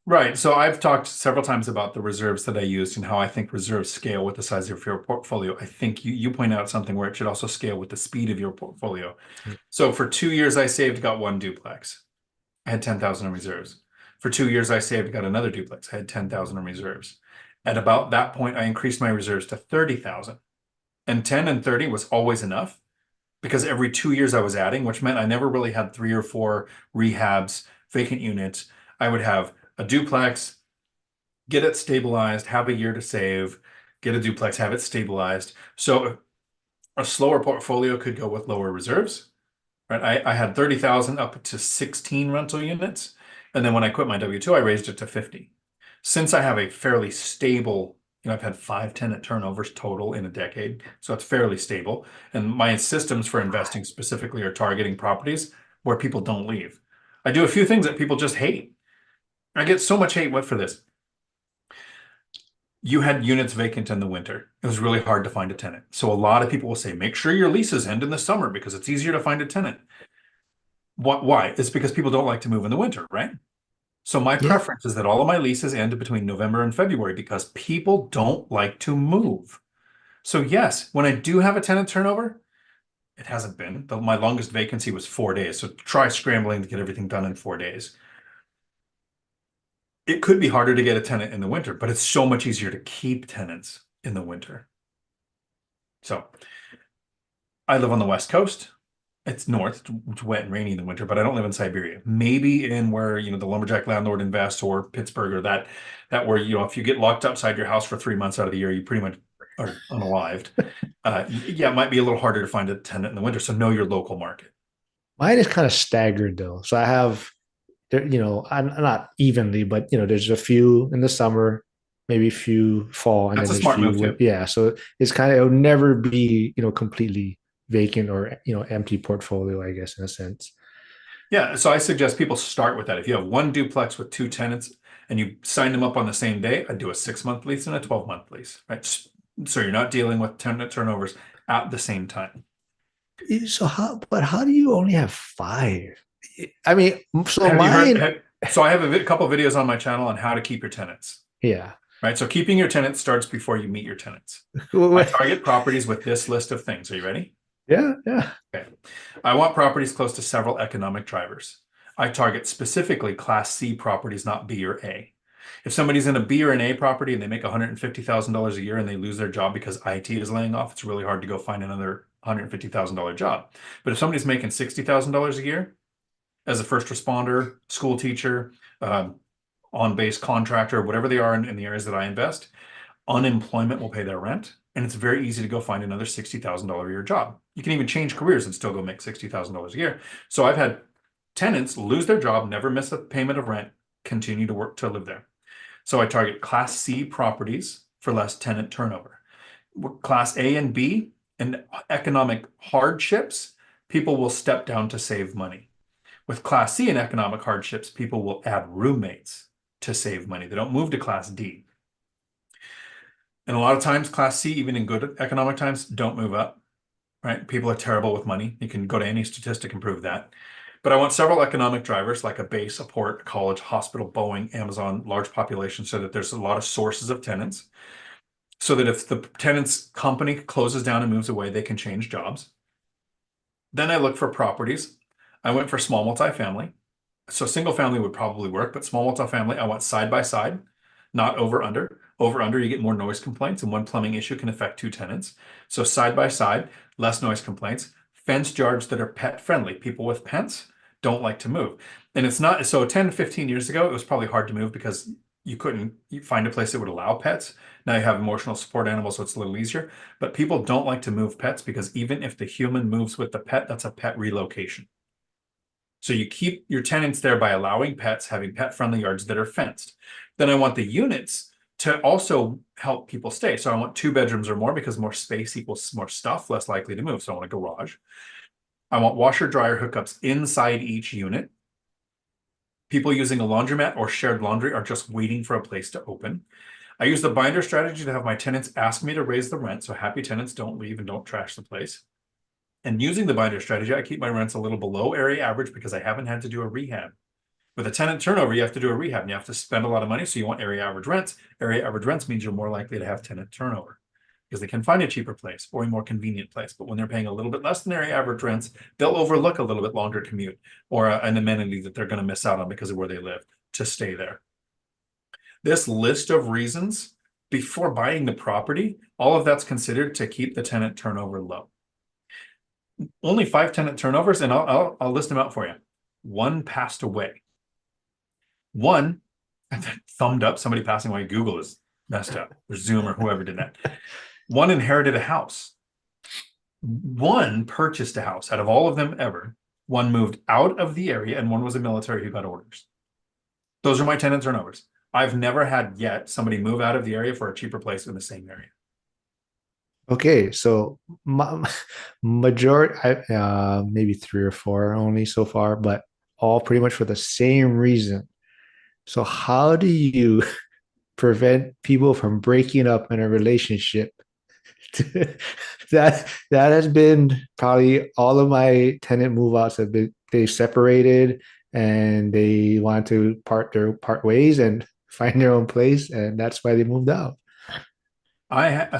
Right. So I've talked several times about the reserves that I used and how I think reserves scale with the size of your portfolio. I think you point out something where it should also scale with the speed of your portfolio. So for 2 years, I saved, got one duplex. I had 10,000 in reserves. For 2 years, I saved, got another duplex. I had 10,000 in reserves. At about that point, I increased my reserves to 30,000. And 10 and 30 was always enough because every 2 years I was adding, which meant I never really had 3 or 4 rehabs, vacant units. I would have a duplex, get it stabilized, have a year to save, get a duplex, have it stabilized. So a slower portfolio could go with lower reserves, right? I had 30,000 up to 16 rental units. And then when I quit my W-2, I raised it to 50. Since I have a fairly stable, I've had 5 tenant turnovers total in a decade, so it's fairly stable. And my systems for investing specifically are targeting properties where people don't leave. I do a few things that people just hate. I get so much hate for this. You had units vacant in the winter. It was really hard to find a tenant. So a lot of people will say, make sure your leases end in the summer because it's easier to find a tenant. Why? It's because people don't like to move in the winter, right? So my Yeah. preference is that all of my leases end between November and February because people don't like to move. So yes, when I do have a tenant turnover, it hasn't been. My longest vacancy was 4 days. So try scrambling to get everything done in 4 days. It could be harder to get a tenant in the winter, but it's so much easier to keep tenants in the winter. So I live on the West Coast. It's north, it's wet and rainy in the winter, but I don't live in Siberia. Maybe in where, the lumberjack landlord invests, or Pittsburgh, or that where, if you get locked outside your house for 3 months out of the year, you pretty much are unalived. Yeah, it might be a little harder to find a tenant in the winter. So know your local market. Mine is kind of staggered though. So I have there, I'm not evenly, but there's a few in the summer, maybe a few fall, and That's then a there's smart move few. too. Yeah, so it's kind of, it'll never be completely vacant or empty portfolio, I guess, in a sense. Yeah, so I suggest people start with that. If you have one duplex with two tenants and you sign them up on the same day, I'd do a 6-month lease and a 12-month lease, right? So you're not dealing with tenant turnovers at the same time. So how do you only have five? I mean, so Have you heard? mine, So I have a couple videos on my channel on how to keep your tenants, yeah. right? So keeping your tenants starts before you meet your tenants. I target properties with this list of things. Are you ready? Yeah, yeah. Okay. I want properties close to several economic drivers. I target specifically Class C properties, not B or A. If somebody's in a B or an A property and they make $150,000 a year and they lose their job because IT is laying off, it's really hard to go find another $150,000 job. But if somebody's making $60,000 a year as a first responder, school teacher, on-base contractor, whatever they are in the areas that I invest, unemployment will pay their rent, and it's very easy to go find another $60,000 a year job. You can even change careers and still go make $60,000 a year. So I've had tenants lose their job, never miss a payment of rent, continue to work to live there. So I target Class C properties for less tenant turnover. Class A and B and economic hardships, people will step down to save money. With Class C and economic hardships, people will add roommates to save money. They don't move to Class D. And a lot of times, Class C, even in good economic times, don't move up, right? People are terrible with money. You can go to any statistic and prove that. But I want several economic drivers like a base, a port, a college, hospital, Boeing, Amazon, large population, so that there's a lot of sources of tenants. So that if the tenant's company closes down and moves away, they can change jobs. Then I look for properties. I went for small multifamily. So single family would probably work, but small multifamily, I want side by side, not over under. Over under, you get more noise complaints, and one plumbing issue can affect two tenants. So side by side, less noise complaints. Fenced yards that are pet friendly. People with pets don't like to move. And it's not so 10 to 15 years ago, it was probably hard to move because you couldn't find a place that would allow pets. Now you have emotional support animals, so it's a little easier. But people don't like to move pets because even if the human moves with the pet, that's a pet relocation. So you keep your tenants there by allowing pets, having pet-friendly yards that are fenced. Then I want the units to also help people stay. So I want 2 bedrooms or more because more space equals more stuff, less likely to move. So I want a garage. I want washer dryer hookups inside each unit. People using a laundromat or shared laundry are just waiting for a place to open. I use the binder strategy to have my tenants ask me to raise the rent. So happy tenants don't leave and don't trash the place. And using the binder strategy, I keep my rents a little below area average because I haven't had to do a rehab. With a tenant turnover, you have to do a rehab and you have to spend a lot of money. So you want area average rents. Area average rents means you're more likely to have tenant turnover because they can find a cheaper place or a more convenient place. But when they're paying a little bit less than area average rents, they'll overlook a little bit longer commute or an amenity that they're going to miss out on because of where they live to stay there. This list of reasons before buying the property, all of that's considered to keep the tenant turnover low. Only 5 tenant turnovers, and I'll list them out for you. 1 passed away. 1 thumbed up. Somebody passing away. Google is messed up, or Zoom, or whoever did that. 1 inherited a house. 1 purchased a house. Out of all of them ever, 1 moved out of the area, and 1 was a military who got orders. Those are my tenant turnovers. I've never had yet somebody move out of the area for a cheaper place in the same area. Okay, so majority, maybe 3 or 4 only so far, but all pretty much for the same reason. So how do you prevent people from breaking up in a relationship? That has been probably all of my tenant move outs have been they separated and they want to part ways and find their own place, and that's why they moved out.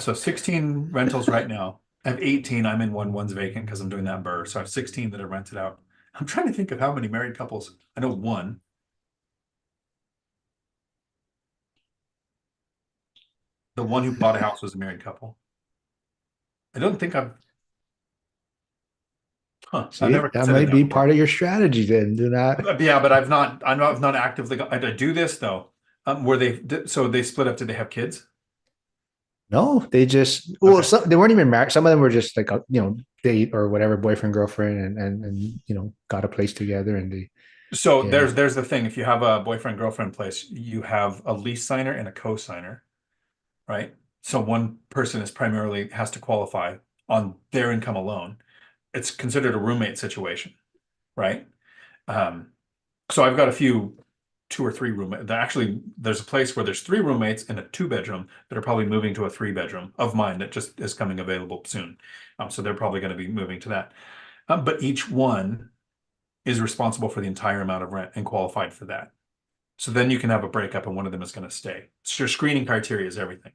So 16 rentals right now. I have 18. I'm in one's vacant because I'm doing that burr. So I have 16 that are rented out. I'm trying to think of how many married couples. I know 1. The one who bought a house was a married couple. I don't think I've See, never that considered might that be before. part of your strategy then. Do not. Yeah, but I'm not actively, I do this though. So they split up, did they have kids? No, they just Okay. they weren't even married. Some of them were just like date or whatever, boyfriend, girlfriend, and got a place together and they So yeah. there's the thing. If you have a boyfriend, girlfriend place, you have a lease signer and a co-signer, right? So one person is primarily has to qualify on their income alone. It's considered a roommate situation, right? So I've got a few 2 or 3 roommates. Actually, there's a place where there's 3 roommates in a 2 bedroom that are probably moving to a 3 bedroom of mine that just is coming available soon. So they're probably going to be moving to that. But each one is responsible for the entire amount of rent and qualified for that. So then you can have a breakup and one of them is going to stay. So your screening criteria is everything.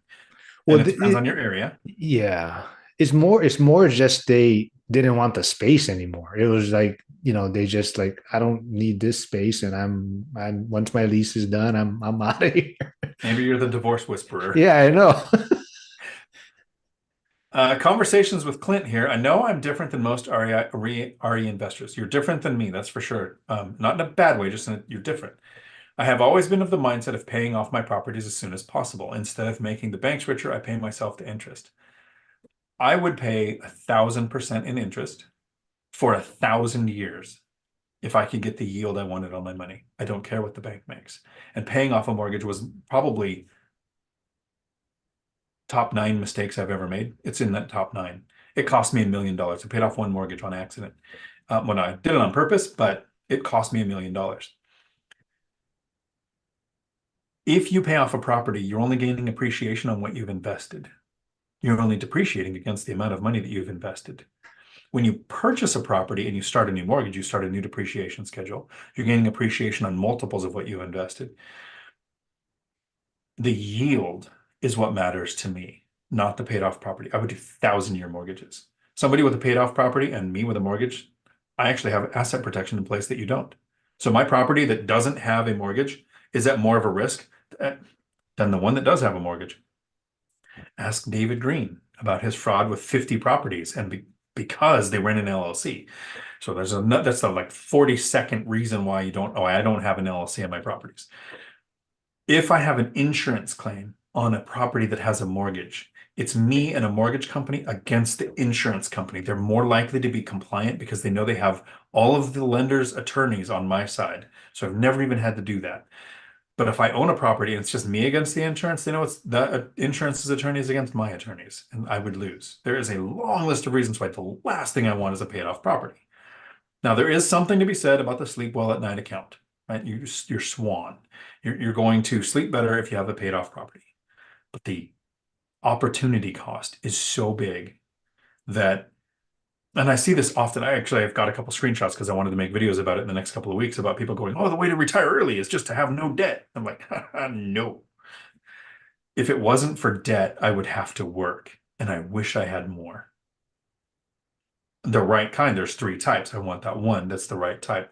Well, And it depends on your area. yeah, it's more just they didn't want the space anymore. It was like, they just like, I don't need this space, and I'm once my lease is done, I'm out of here. Maybe you're the divorce whisperer. Yeah, I know. Conversations with Clint here. I know I'm different than most RE investors. You're different than me, that's for sure. Not in a bad way, just you're different. I have always been of the mindset of paying off my properties as soon as possible. Instead of making the banks richer, I pay myself the interest. I would pay 1,000% in interest for 1,000 years if I could get the yield I wanted on my money. I don't care what the bank makes. And paying off a mortgage was probably top 9 mistakes I've ever made. It's in that top 9. It cost me $1 million. I paid off one mortgage on accident. When I did it on purpose, but it cost me $1 million. If you pay off a property, you're only gaining appreciation on what you've invested. You're only depreciating against the amount of money that you've invested. When you purchase a property and you start a new mortgage, you start a new depreciation schedule. You're gaining appreciation on multiples of what you've invested. The yield is what matters to me, not the paid off property. I would do 1,000-year mortgages. Somebody with a paid off property and me with a mortgage, I actually have asset protection in place that you don't. So my property that doesn't have a mortgage is at more of a risk than the one that does have a mortgage. Ask David Green about his fraud with 50 properties and because they were in an LLC. So that's the like 40-second reason why you don't, I don't have an LLC on my properties. If I have an insurance claim on a property that has a mortgage, it's me and a mortgage company against the insurance company. They're more likely to be compliant because they know they have all of the lender's attorneys on my side. So I've never even had to do that. But if I own a property and it's just me against the insurance, they know it's the insurance's attorneys against my attorneys, and I would lose. There is a long list of reasons why the last thing I want is a paid off property. Now, there is something to be said about the sleep well at night account, right? You're swan. You're going to sleep better if you have a paid off property. But the opportunity cost is so big that, and I see this often. I've got a couple screenshots because I wanted to make videos about it in the next couple of weeks about people going, oh, the way to retire early is just to have no debt. I'm like, no. If it wasn't for debt, I would have to work, and I wish I had more. The right kind, there's 3 types. I want that one that's the right type.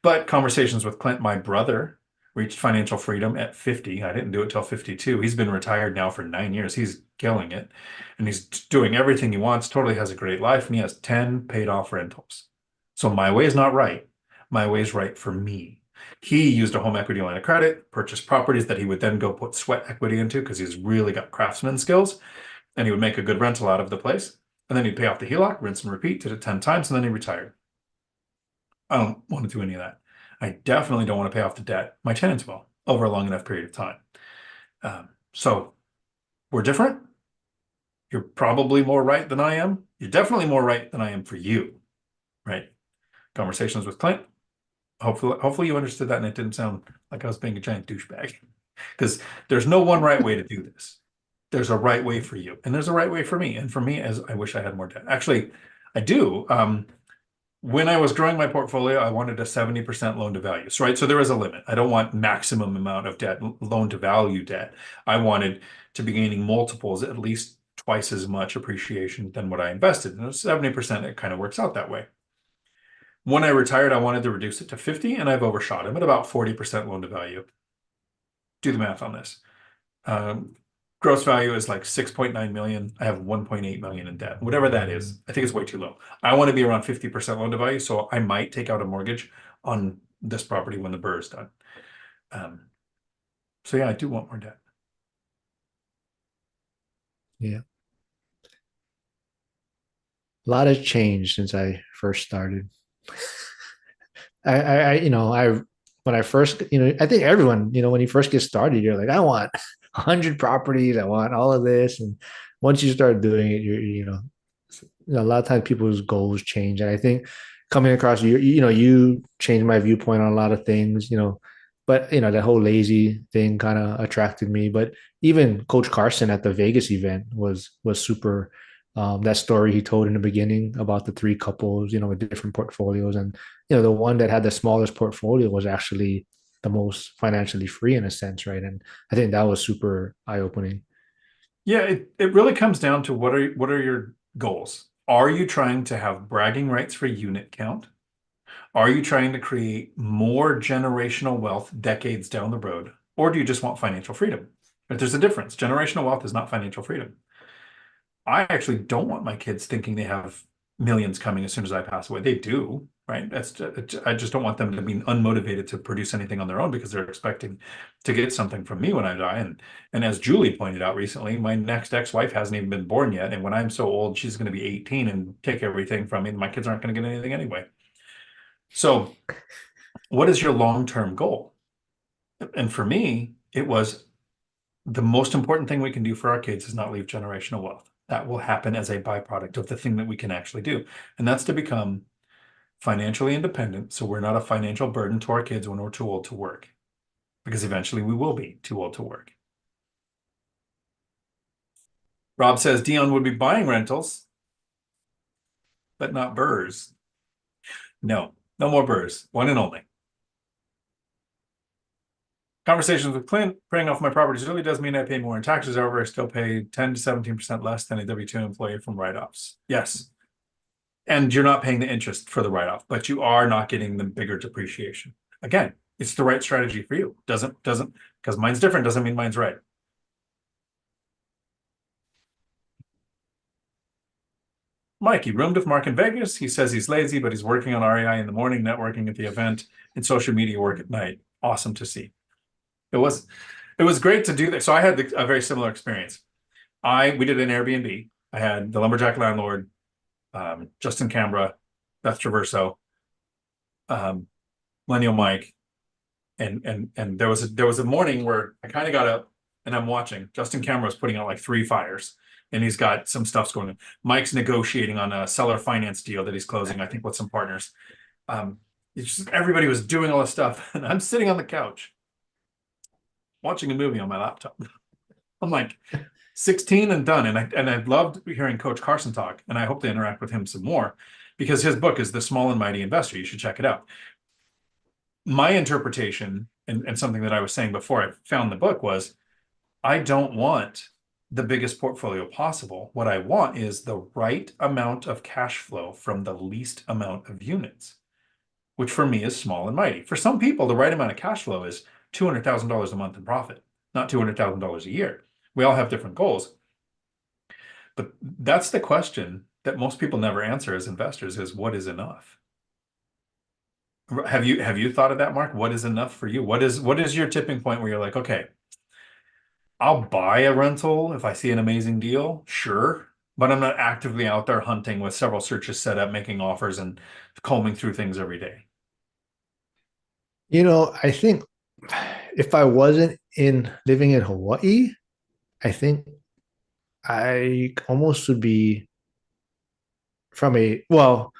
But conversations with Clint, my brother, reached financial freedom at 50. I didn't do it till 52. He's been retired now for 9 years. He's killing it. And he's doing everything he wants, totally has a great life, and he has 10 paid off rentals. So my way is not right. My way is right for me. He used a home equity line of credit, purchased properties that he would then go put sweat equity into because he's really got craftsman skills, and he would make a good rental out of the place. And then he'd pay off the HELOC, rinse and repeat, did it 10 times, and then he retired. I don't want to do any of that. I definitely don't want to pay off the debt. My tenants will over a long enough period of time. So we're different. You're probably more right than I am. You're definitely more right than I am for you, right? Conversations with Clint. Hopefully you understood that and it didn't sound like I was being a giant douchebag. Because there's no one right way to do this. There's a right way for you, and there's a right way for me. And for me, as I wish I had more debt. Actually, I do. When I was growing my portfolio, I wanted a 70% loan to value. So, right, so there is a limit. I don't want maximum amount of debt, loan to value debt. I wanted to be gaining multiples at least twice as much appreciation than what I invested. And 70%, it kind of works out that way. When I retired, I wanted to reduce it to 50, and I've overshot. I'm at about 40% loan to value. Do the math on this. Gross value is like 6.9 million. I have 1.8 million in debt, whatever that is. I think it's way too low. I want to be around 50% loan to value, so I might take out a mortgage on this property when the BRRRR is done. So yeah, I do want more debt. Yeah. A lot has changed since I first started. When I first, I think everyone, when you first get started, you're like, I want 100 properties. I want all of this. And once you start doing it, a lot of times people's goals change. And I think coming across you changed my viewpoint on a lot of things, but that whole lazy thing kind of attracted me. But even Coach Carson at the Vegas event was super. That story he told in the beginning about the three couples, with different portfolios, and the one that had the smallest portfolio was actually the most financially free in a sense, right? And I think that was super eye-opening. Yeah, it really comes down to what are your goals? Are you trying to have bragging rights for unit count? Are you trying to create more generational wealth decades down the road? Or do you just want financial freedom? But there's a difference. Generational wealth is not financial freedom. I actually don't want my kids thinking they have millions coming as soon as I pass away. They do, right? I just don't want them to be unmotivated to produce anything on their own because they're expecting to get something from me when I die. And as Julie pointed out recently, my next ex-wife hasn't even been born yet. And when I'm so old, she's going to be 18 and take everything from me. And my kids aren't going to get anything anyway. So what is your long-term goal? And for me, it was the most important thing we can do for our kids is not leave generational wealth. That will happen as a byproduct of the thing that we can actually do. And that's to become financially independent. So we're not a financial burden to our kids when we're too old to work, because eventually we will be too old to work. Rob says Dion would be buying rentals, but not burrs. No, no more burrs. One and only. Conversations with Clint, paying off my properties really does mean I pay more in taxes. However, I still pay 10 to 17% less than a W-2 employee from write-offs. Yes. And you're not paying the interest for the write-off, but you are not getting the bigger depreciation. Again, it's the right strategy for you. Doesn't, because mine's different doesn't mean mine's right. Mike, he roomed with Mark in Vegas. He says he's lazy, but he's working on REI in the morning, networking at the event, and social media work at night. Awesome to see. It was great to do that. So I had a very similar experience. We did an Airbnb. I had the lumberjack landlord, Justin Cambra, Beth Traverso, Lenny Mike, and there was a morning where I kind of got up and I'm watching. Justin Cambra was putting out like 3 fires, and he's got some stuff's going on. Mike's negotiating on a seller finance deal that he's closing, I think, with some partners. It's just everybody was doing all this stuff, and I'm sitting on the couch watching a movie on my laptop. I'm like 16 and done. And I loved hearing Coach Carson talk, and I hope to interact with him some more because his book is The Small and Mighty Investor. You should check it out. My interpretation and something that I was saying before I found the book was I don't want the biggest portfolio possible. What I want is the right amount of cash flow from the least amount of units, which for me is small and mighty. For some people, the right amount of cash flow is $200,000 a month in profit, not $200,000 a year. We all have different goals. But that's the question that most people never answer as investors is what is enough? Have you thought of that, Mark? What is enough for you? What is your tipping point where you're like, okay, I'll buy a rental if I see an amazing deal, sure, but I'm not actively out there hunting with several searches set up, making offers and combing through things every day. I think if I wasn't in living in Hawaii, I think I almost would be well,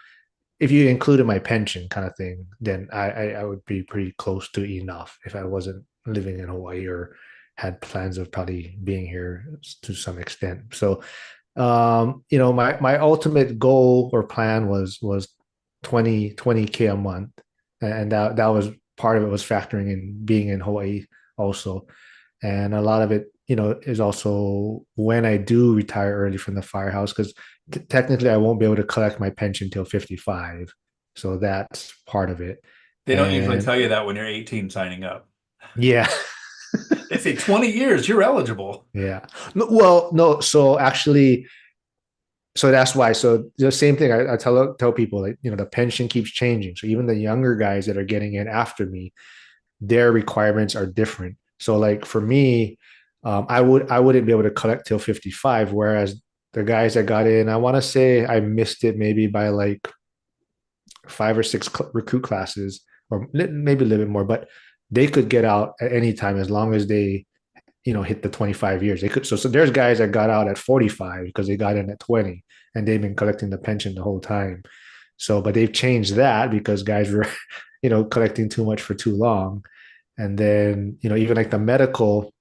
if you included my pension kind of thing, then I would be pretty close to enough if I wasn't living in Hawaii or had plans of probably being here to some extent. So, my ultimate goal or plan was 20K a month, and that was part of it was factoring in being in Hawaii also, and a lot of it, is also when I do retire early from the firehouse because technically I won't be able to collect my pension till 55. So that's part of it. They don't usually And tell you that when you're 18 signing up. yeah, They say 20 years, you're eligible. yeah. No, well, no. So actually, so that's why. So the same thing I tell people, like, the pension keeps changing. So even the younger guys that are getting in after me, their requirements are different. So like for me, I wouldn't be able to collect till 55, whereas the guys that got in, I want to say I missed it maybe by like 5 or 6 recruit classes, or maybe a little bit more, but they could get out at any time as long as they, hit the 25 years. They could. So there's guys that got out at 45 because they got in at 20 and they've been collecting the pension the whole time. So, but they've changed that because guys were, collecting too much for too long. And then, even like the medical,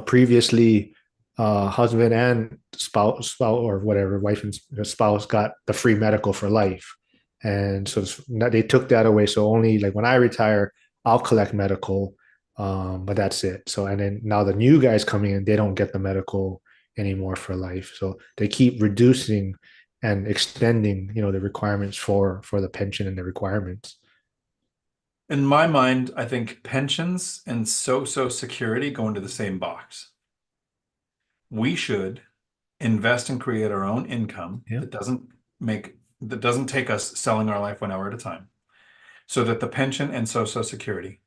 previously, husband and spouse or whatever, wife and spouse got the free medical for life. And so they took that away. So only like when I retire, I'll collect medical, but that's it. So, and then now the new guys coming in, they don't get the medical anymore for life. So they keep reducing and extending, the requirements for the pension and the requirements. In my mind, I think pensions and social security go into the same box. We should invest and create our own income Yeah. that doesn't take us selling our life 1 hour at a time, so that the pension and social security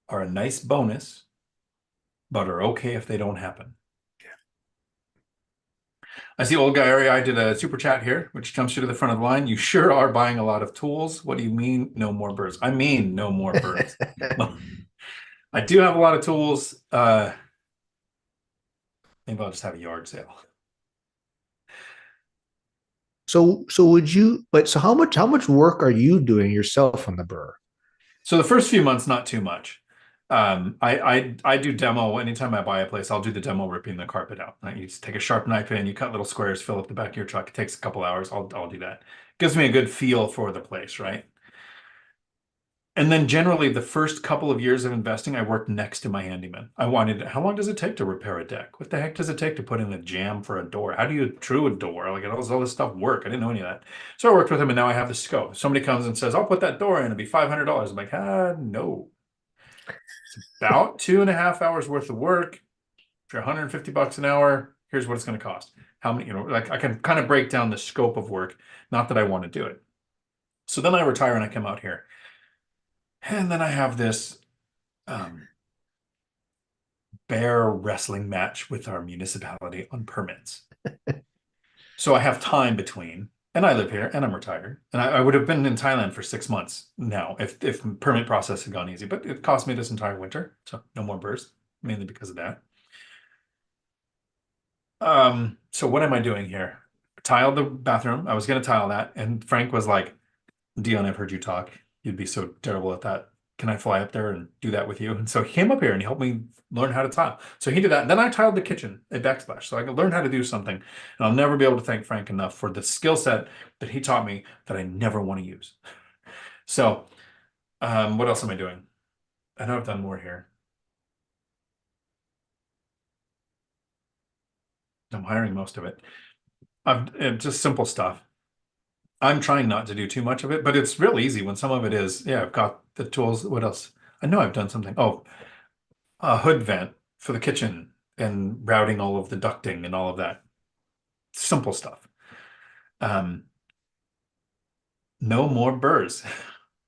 are a nice bonus, but are okay if they don't happen. I see old guy area. I did a super chat here, which jumps you to the front of the line. You sure are buying a lot of tools. What do you mean, no more birds? I mean, no more birds. I do have a lot of tools. Maybe I'll just have a yard sale. So would you, but so how much work are you doing yourself on the burr? So the first few months, not too much. I do demo anytime I buy a place. I'll do the demo ripping the carpet out. You just take a sharp knife in, you cut little squares, fill up the back of your truck. It takes a couple hours. I'll do that. Gives me a good feel for the place, right? And then generally the first couple of years of investing, I worked next to my handyman. How long does it take to repair a deck? What the heck does it take to put in a jamb for a door? How do you true a door? Like, how does all this stuff work? I didn't know any of that. So I worked with him and now I have the scope. Somebody comes and says, I'll put that door in, it'll be $500. I'm like, no. It's about 2.5 hours worth of work for 150 bucks an hour. Here's what it's going to cost. How many, like I can kind of break down the scope of work. Not that I want to do it. So then I retire and I come out here. And then I have this bear wrestling match with our municipality on permits. So I have time between, and I live here and I'm retired. And I would have been in Thailand for 6 months now if permit process had gone easy, but it cost me this entire winter. So no more birds, mainly because of that. So what am I doing here? Tile the bathroom. I was going to tile that. And Frank was like, Dion, I've heard you talk. You'd be so terrible at that. Can I fly up there and do that with you? And so he came up here and he helped me learn how to tile. So he did that. And then I tiled the kitchen at Backsplash. So I could learn how to do something. And I'll never be able to thank Frank enough for the skill set that he taught me that I never want to use. So what else am I doing? I know I've done more here. I'm hiring most of it. Just simple stuff. I'm trying not to do too much of it, but it's real easy when some of it is, yeah, I've got the tools. What else? I know I've done something. Oh, a hood vent for the kitchen and routing all of the ducting and all of that. Simple stuff. No more burrs.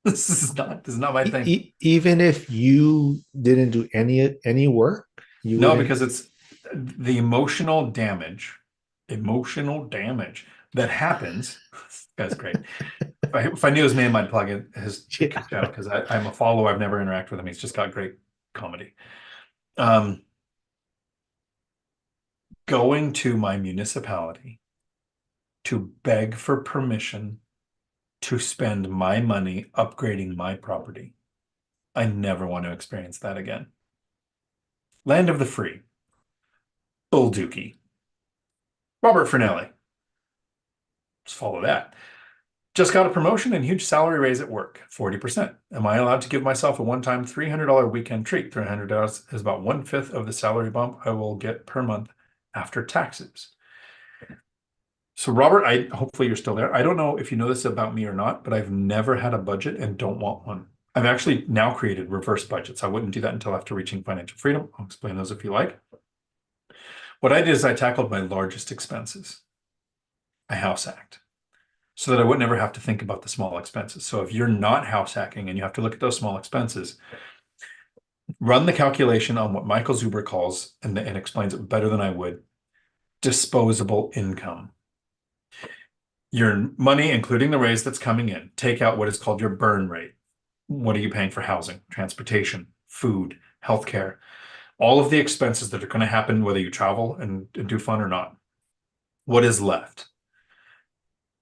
This is not my thing. Even if you didn't do any work, you No, wouldn't. because it's the emotional damage that happens. That's great. If I knew his name, I'd plug his Yeah. channel because I'm a follower. I've never interacted with him. He's just got great comedy. Um, Going to my municipality to beg for permission to spend my money upgrading my property. I never want to experience that again. Land of the free. Bull Dookie. Robert Finelli. Let's follow that. Just got a promotion and huge salary raise at work, 40%. Am I allowed to give myself a one-time $300 weekend treat? $300 is about 1/5 of the salary bump I will get per month after taxes. So Robert, hopefully you're still there. I don't know if you know this about me or not, but I've never had a budget and don't want one. I've actually now created reverse budgets. I wouldn't do that until after reaching financial freedom. I'll explain those if you like. What I did is I tackled my largest expenses. I house hacked so that I would never have to think about the small expenses. So if you're not house hacking and you have to look at those small expenses, run the calculation on what Michael Zuber calls, and explains it better than I would, disposable income. Your money, including the raise that's coming in, take out what is called your burn rate. What are you paying for housing, transportation, food, healthcare, all of the expenses that are going to happen whether you travel and do fun or not. What is left?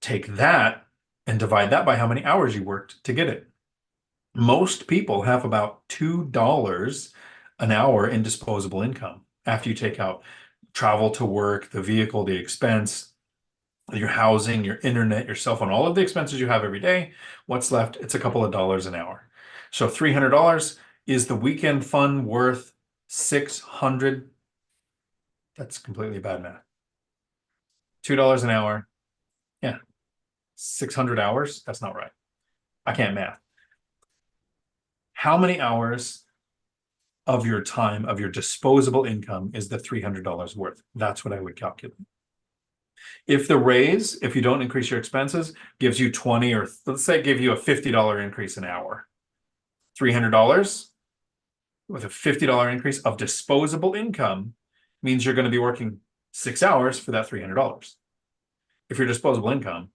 Take that and divide that by how many hours you worked to get it. Most people have about $2 an hour in disposable income after you take out travel to work, the vehicle, the expense, your housing, your internet, your cell phone, all of the expenses you have every day. What's left? It's a couple of dollars an hour. So $300 is the weekend fun worth 600. That's completely bad math. $2 an hour. Yeah. 600 hours. That's not right. I can't math. How many hours of your time, of your disposable income, is the $300 worth? That's what I would calculate. If the raise, if you don't increase your expenses, gives you 20, or let's say give you a $50 increase an hour, $300 with a $50 increase of disposable income means you're going to be working 6 hours for that $300. If your disposable income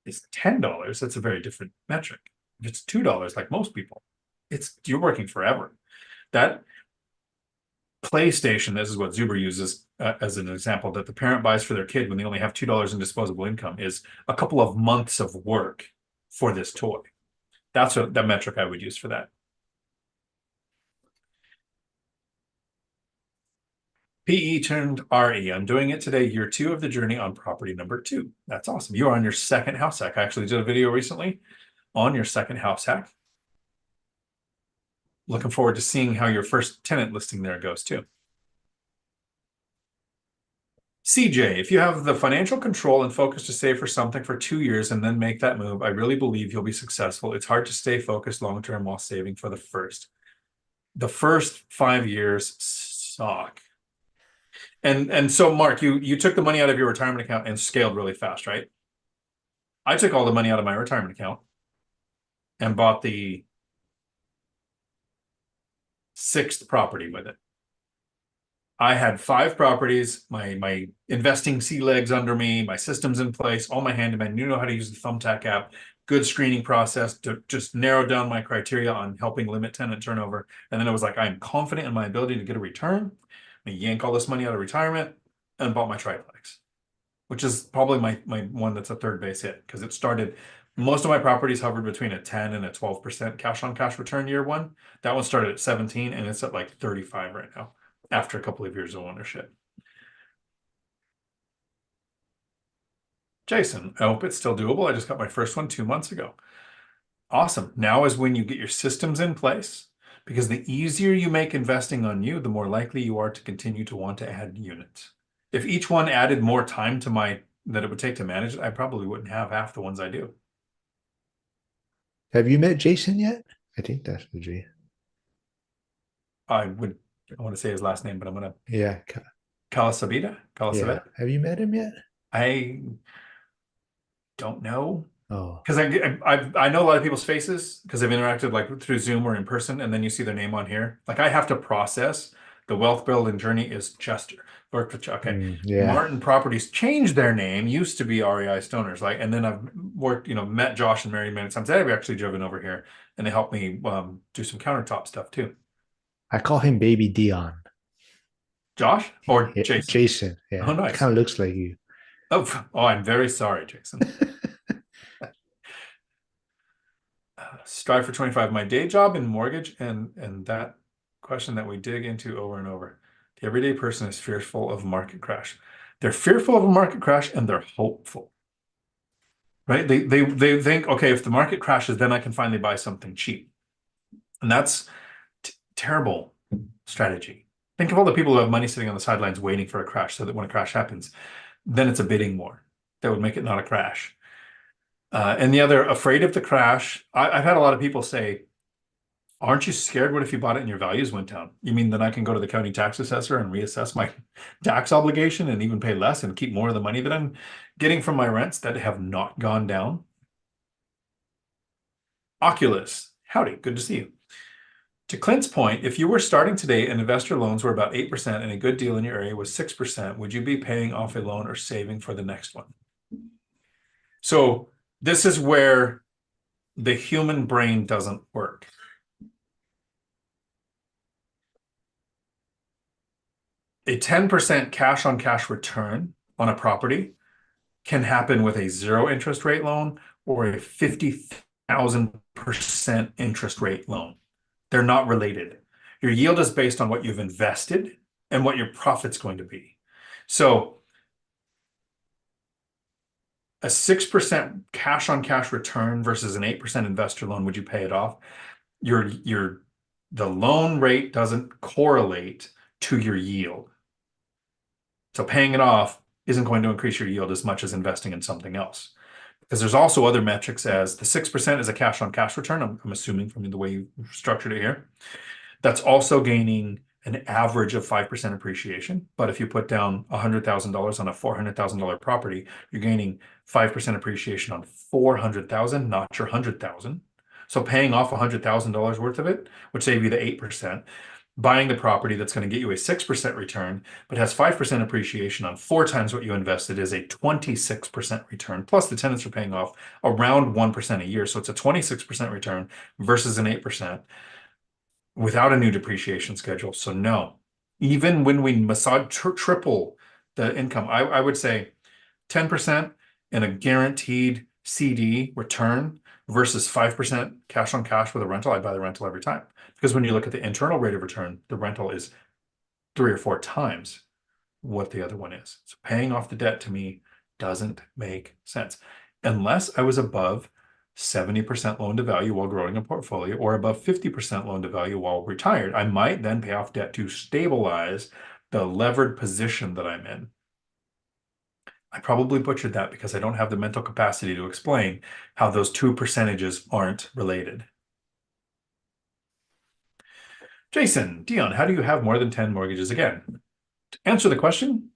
is $10, that's a very different metric. If it's $2, like most people, you're working forever. That PlayStation, this is what Zuber uses as an example, that the parent buys for their kid when they only have $2 in disposable income, is a couple of months of work for this toy. That's the metric I would use for that. PE turned RE. I'm doing it today, year 2 of the journey on property number 2. That's awesome. You are on your second house hack. I actually did a video recently on your second house hack. Looking forward to seeing how your first tenant listing there goes too. CJ, if you have the financial control and focus to save for something for 2 years and then make that move, I really believe you'll be successful. It's hard to stay focused long-term while saving for the first. The first 5 years suck. And so Mark, you took the money out of your retirement account and scaled really fast, right? I took all the money out of my retirement account and bought the 6th property with it. I had 5 properties, my investing sea legs under me, my systems in place, all my handyman knew how to use the Thumbtack app, good screening process to just narrow down my criteria on helping limit tenant turnover. And then it was like, I'm confident in my ability to get a return. I yank all this money out of retirement and bought my triplex, which is probably my one that's a third base hit, because it started, most of my properties hovered between a 10 and a 12% cash on cash return year 1. That one started at 17 and it's at like 35 right now after a couple of years of ownership. Jason, I hope it's still doable. I just got my first one 2 months ago. Awesome. Now is when you get your systems in place, because the easier you make investing on you, the more likely you are to continue to want to add units. If each one added more time to that it would take to manage it, I probably wouldn't have half the ones I do. Have you met Jason yet? I think that's the G. I want to say his last name, but I'm going to. Yeah. Calasabita? Yeah. Have you met him yet? I don't know. Oh. Because I know a lot of people's faces because I've interacted like through Zoom or in person, and then you see their name on here. Like I have to process the wealth building journey is Chester. Okay. Yeah. Martin Properties changed their name, used to be REI Stoners. Like, and then I've worked, met Josh and Mary many times. They've actually driven over here and they helped me do some countertop stuff too. I call him Baby Dion. Josh or Yeah, Jason? Jason. Yeah. Oh, nice. Kind of looks like you. Oh, I'm very sorry, Jason. Strive for 25. My day job in mortgage and that question that we dig into over and over. The everyday person is fearful of a market crash. They're fearful of a market crash and they're hopeful. Right? They think, okay, if the market crashes, then I can finally buy something cheap. And that's terrible strategy. Think of all the people who have money sitting on the sidelines waiting for a crash, so that when a crash happens, then it's a bidding war that would make it not a crash. And the other, afraid of the crash. I've had a lot of people say, aren't you scared? What if you bought it and your values went down? You mean then I can go to the county tax assessor and reassess my tax obligation and even pay less and keep more of the money that I'm getting from my rents that have not gone down? Oculus, howdy, good to see you. To Clint's point, if you were starting today and investor loans were about 8% and a good deal in your area was 6%, would you be paying off a loan or saving for the next one? So this is where the human brain doesn't work. A 10% cash on cash return on a property can happen with a 0 interest rate loan or a 50,000% interest rate loan. They're not related. Your yield is based on what you've invested and what your profit's going to be. So a 6% cash on cash return versus an 8% investor loan, would you pay it off? The loan rate doesn't correlate to your yield. So paying it off isn't going to increase your yield as much as investing in something else. Because there's also other metrics, as the 6% is a cash on cash return. I'm assuming from the way you structured it here. That's also gaining an average of 5% appreciation. But if you put down $100,000 on a $400,000 property, you're gaining 5% appreciation on 400,000, not your 100,000. So paying off $100,000 worth of it would save you the 8%. Buying the property that's going to get you a 6% return, but has 5% appreciation on 4 times what you invested, is a 26% return. Plus the tenants are paying off around 1% a year. So it's a 26% return versus an 8% without a new depreciation schedule. So no, even when we triple the income, I would say 10% in a guaranteed CD return versus 5% cash on cash with a rental. I buy the rental every time, because when you look at the internal rate of return, the rental is 3 or 4 times what the other one is. So paying off the debt to me doesn't make sense unless I was above 70% loan to value while growing a portfolio, or above 50% loan to value while retired. I might then pay off debt to stabilize the levered position that I'm in. I probably butchered that because I don't have the mental capacity to explain how those two percentages aren't related. Jason, Dion, how do you have more than 10 mortgages? Again, to answer the question,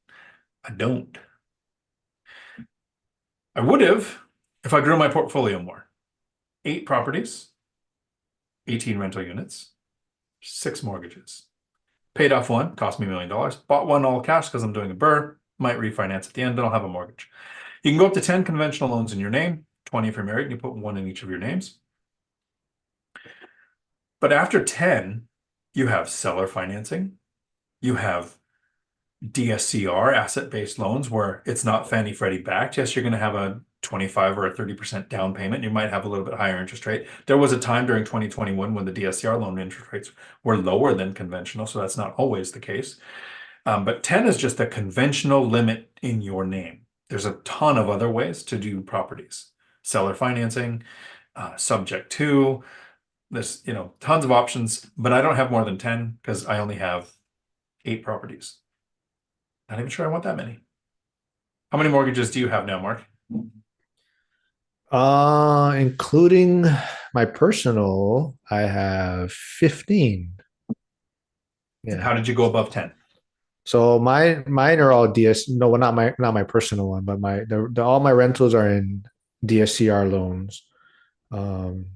I don't. I would have if I grew my portfolio more. 8 properties, 18 rental units, 6 mortgages. Paid off one, cost me $1 million. Bought one all cash because I'm doing a BRRRR. Might refinance at the end, then I'll have a mortgage. You can go up to 10 conventional loans in your name, 20 if you're married, and you put 1 in each of your names. But after 10, you have seller financing. You have DSCR, asset-based loans, where it's not Fannie Freddie backed. Yes, you're going to have a 25 or a 30% down payment. You might have a little bit higher interest rate. There was a time during 2021 when the DSCR loan interest rates were lower than conventional, so that's not always the case. But 10 is just a conventional limit in your name. There's a ton of other ways to do properties. Seller financing, subject to, there's, tons of options, but I don't have more than 10 because I only have 8 properties. Not even sure I want that many. How many mortgages do you have now, Mark? Including my personal, I have 15. And Yeah. how did you go above 10? So mine are all DS. No, well, not my personal one, but all my rentals are in DSCR loans. Um,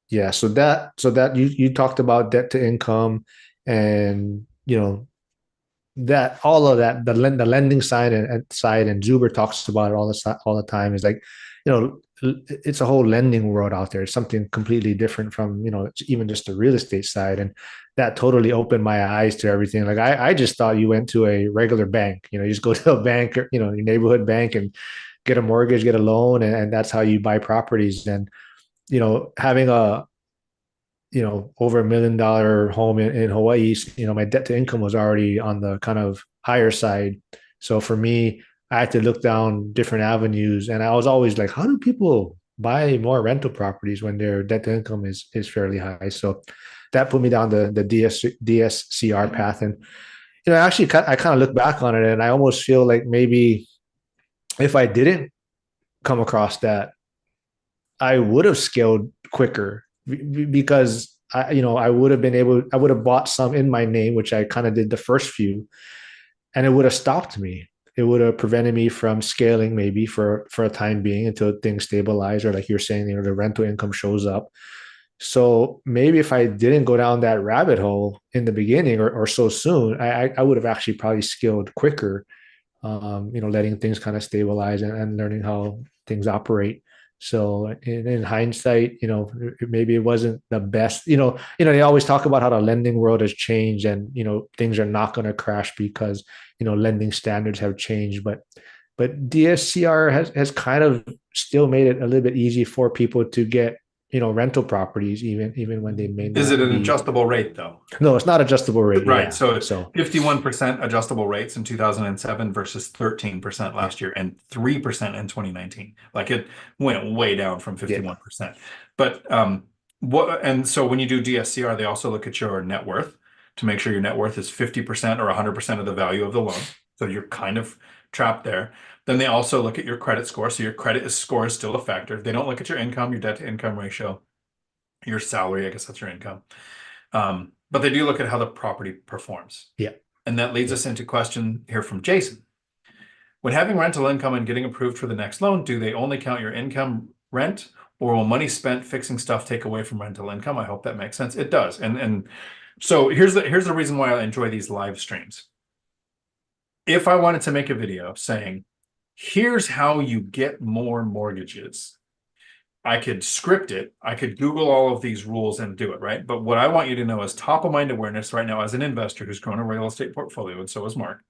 yeah. So that you talked about debt to income, and that all of that, the lending side and Zuber talks about it all the time, is like, it's a whole lending world out there. It's something completely different from, even just the real estate side. And that totally opened my eyes to everything. Like I just thought you went to a regular bank, you just go to a bank, or, your neighborhood bank, and get a mortgage, get a loan, and that's how you buy properties. And, having a, over $1 million home in Hawaii, my debt to income was already on the kind of higher side. So for me, I had to look down different avenues, and I was always like, how do people buy more rental properties when their debt to income is fairly high? So that put me down the DSCR path. And, actually, I kind of look back on it, and I almost feel like maybe if I didn't come across that, I would have scaled quicker, because I would have bought some in my name, which I kind of did the first few, and it would have stopped me. It would have prevented me from scaling, maybe for a time being, until things stabilize, or, like you're saying, the rental income shows up. So maybe if I didn't go down that rabbit hole in the beginning, or so soon, I would have actually probably scaled quicker, letting things kind of stabilize, and learning how things operate. So in hindsight, maybe it wasn't the best. They always talk about how the lending world has changed, and things are not going to crash because lending standards have changed. But but DSCR has kind of still made it a little bit easy for people to get, rental properties, even when they may Is it not an be. adjustable rate though? No, it's not adjustable rate. Right. Yeah. So So 51% adjustable rates in 2007 versus 13% yeah, last year and 3% in 2019. Like it went way down from yeah, 51%. But and so when you do DSCR, they also look at your net worth to make sure your net worth is 50% or 100% of the value of the loan. So you're kind of trapped there. Then they also look at your credit score. So your score is still a factor. They don't look at your income, your debt to income ratio, your salary. I guess that's your income. But they do look at how the property performs. yeah, And that leads yeah. us into a question here from Jason. When having rental income and getting approved for the next loan, do they only count your income rent, or will money spent fixing stuff take away from rental income? I hope that makes sense. It does. And so here's the reason why I enjoy these live streams. If I wanted to make a video saying, here's how you get more mortgages, I could script it. I could Google all of these rules and do it, right? But what I want you to know is top of mind awareness right now as an investor who's grown a real estate portfolio, and so is Mark.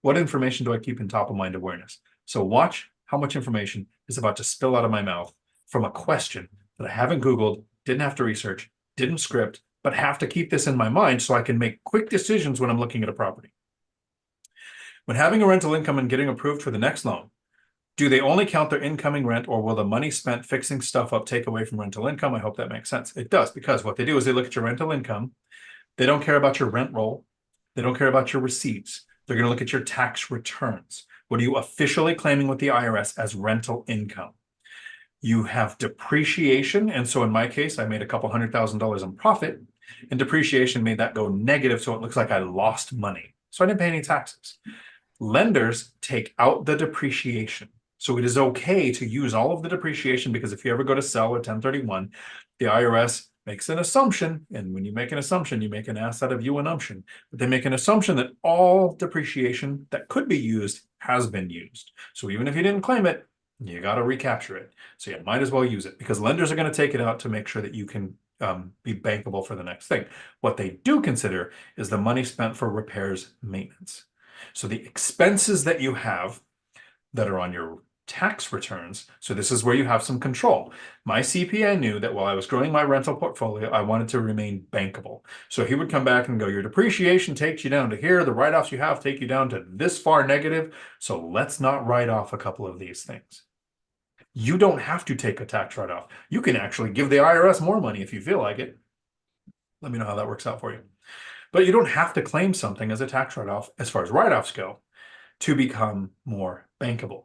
What information do I keep in top of mind awareness? So watch how much information is about to spill out of my mouth from a question that I haven't Googled, didn't have to research, didn't script, but have to keep this in my mind so I can make quick decisions when I'm looking at a property. When having a rental income and getting approved for the next loan, do they only count their incoming rent, or will the money spent fixing stuff up take away from rental income? I hope that makes sense. It does, because what they do is they look at your rental income. They don't care about your rent roll. They don't care about your receipts. They're going to look at your tax returns. What are you officially claiming with the IRS as rental income? You have depreciation. And so in my case, I made a couple $100,000 in profit, and depreciation made that go negative. So it looks like I lost money. So I didn't pay any taxes. Lenders take out the depreciation. So it is okay to use all of the depreciation, because if you ever go to sell or 1031, the IRS makes an assumption. And when you make an assumption, you make an ass out of you assumption. But they make an assumption that all depreciation that could be used has been used. So even if you didn't claim it, you got to recapture it. So you might as well use it, because lenders are going to take it out to make sure that you can be bankable for the next thing. What they do consider is the money spent for repairs, maintenance. So the expenses that you have that are on your tax returns. So this is where you have some control. My CPA knew that while I was growing my rental portfolio, I wanted to remain bankable. So he would come back and go, your depreciation takes you down to here. The write-offs you have take you down to this far negative. So let's not write off a couple of these things. You don't have to take a tax write-off. You can actually give the IRS more money if you feel like it. Let me know how that works out for you. But you don't have to claim something as a tax write-off, as far as write-offs go, to become more bankable.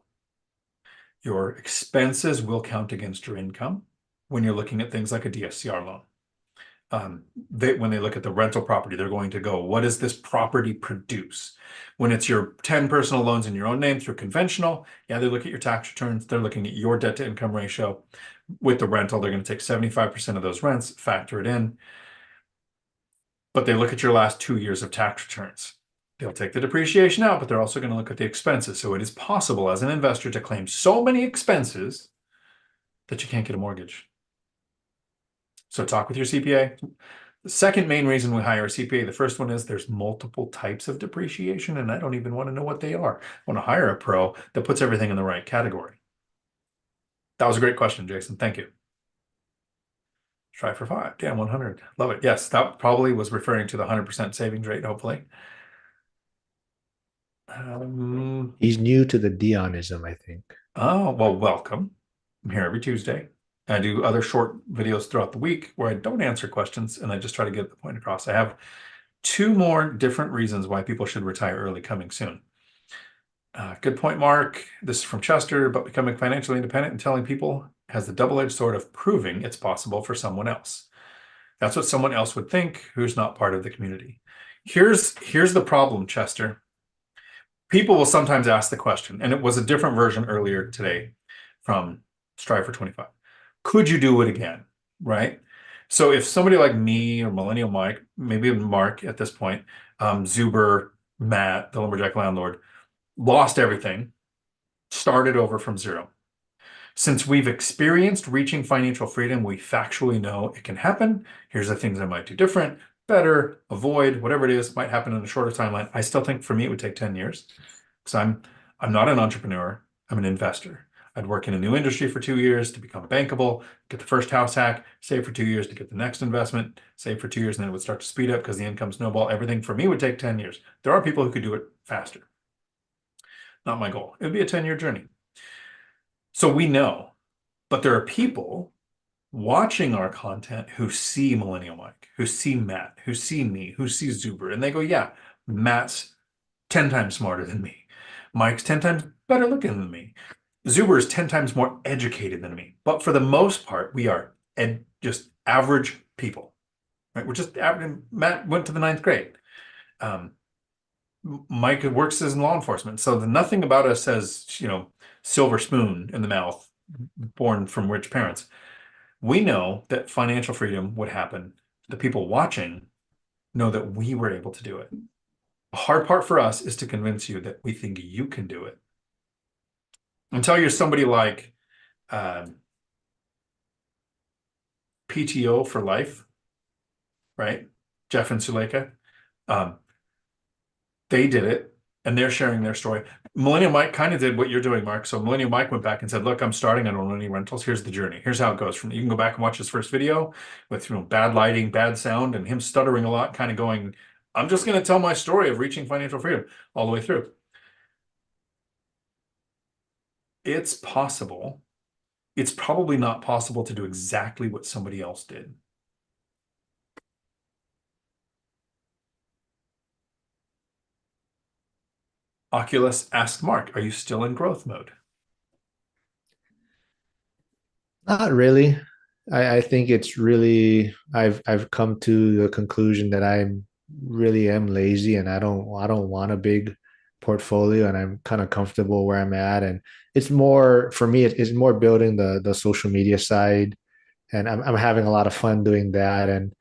Your expenses will count against your income when you're looking at things like a DSCR loan. When they look at the rental property, they're going to go, what does this property produce? When it's your 10 personal loans in your own name through conventional, yeah, they look at your tax returns. They're looking at your debt to income ratio. With the rental, they're going to take 75% of those rents, factor it in. But they look at your last 2 years of tax returns. They'll take the depreciation out, but they're also going to look at the expenses. So it is possible as an investor to claim so many expenses that you can't get a mortgage. So talk with your CPA. The second main reason we hire a CPA, the first one is there's multiple types of depreciation, and I don't even want to know what they are. I want to hire a pro that puts everything in the right category. That was a great question, Jason. Thank you. Try for 5. Damn, 100. Love it. Yes, that probably was referring to the 100% savings rate, hopefully. He's new to the Dionism, I think. Oh, well, welcome. I'm here every Tuesday. I do other short videos throughout the week where I don't answer questions and I just try to get the point across. I have 2 more different reasons why people should retire early coming soon. Good point, Mark. This is from Chester, but becoming financially independent and telling people has the double-edged sword of proving it's possible for someone else. That's what someone else would think who's not part of the community. Here's the problem, Chester. People will sometimes ask the question, and it was a different version earlier today from Strive for 25. Could you do it again? Right? So if somebody like me or Millennial Mike, maybe Mark at this point, Zuber, Matt, the lumberjack landlord, lost everything, started over from zero. Since we've experienced reaching financial freedom, we factually know it can happen. Here's the things I might do different, better, avoid, whatever it is, might happen in a shorter timeline. I still think for me it would take 10 years because I'm not an entrepreneur. I'm an investor. I'd work in a new industry for 2 years to become bankable, get the first house hack, save for 2 years to get the next investment, save for 2 years, and then it would start to speed up because the income snowball. Everything for me would take 10 years. There are people who could do it faster. Not my goal. It would be a 10-year journey. So we know, but there are people watching our content who see Millennial Mike, who see Matt, who see me, who see Zuber, and they go, yeah, Matt's 10 times smarter than me. Mike's 10 times better looking than me. Zuber is 10 times more educated than me. But for the most part, we are just average people. Right? We're just average. Matt went to the ninth grade. Mike works as in law enforcement. So nothing about us says, silver spoon in the mouth, born from rich parents. We know that financial freedom would happen. The people watching know that we were able to do it. The hard part for us is to convince you that we think you can do it. Until you're somebody like PTO for life, right? Jeff and Suleika, they did it and they're sharing their story. Millennial Mike kind of did what you're doing, Mark. So Millennial Mike went back and said, look, I'm starting. I don't own any rentals. Here's the journey. Here's how it goes. You can go back and watch his first video with bad lighting, bad sound, and him stuttering a lot, kind of going, I'm just going to tell my story of reaching financial freedom all the way through. It's possible. It's probably not possible to do exactly what somebody else did. Oculus asked Mark, are you still in growth mode? Not really. I think it's really I've come to the conclusion that I'm really am lazy and I don't want a big portfolio and I'm kind of comfortable where I'm at. And it's more for me, it's more building the social media side. And I'm having a lot of fun doing that. And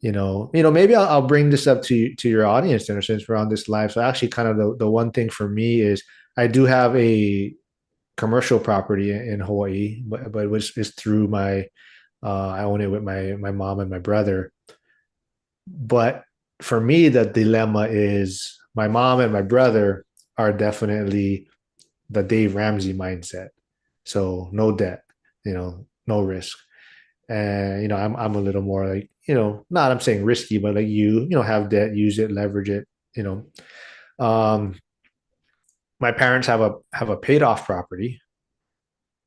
maybe I'll bring this up to your audience in a sense we're on this live. So actually kind of the one thing for me is I do have a commercial property in Hawaii, but it was is through my I own it with my mom and my brother. But for me, the dilemma is my mom and my brother are definitely the Dave Ramsey mindset. So no debt, no risk. And I'm a little more like, not I'm saying risky, but like have debt, use it, leverage it, you know. Um my parents have a paid off property.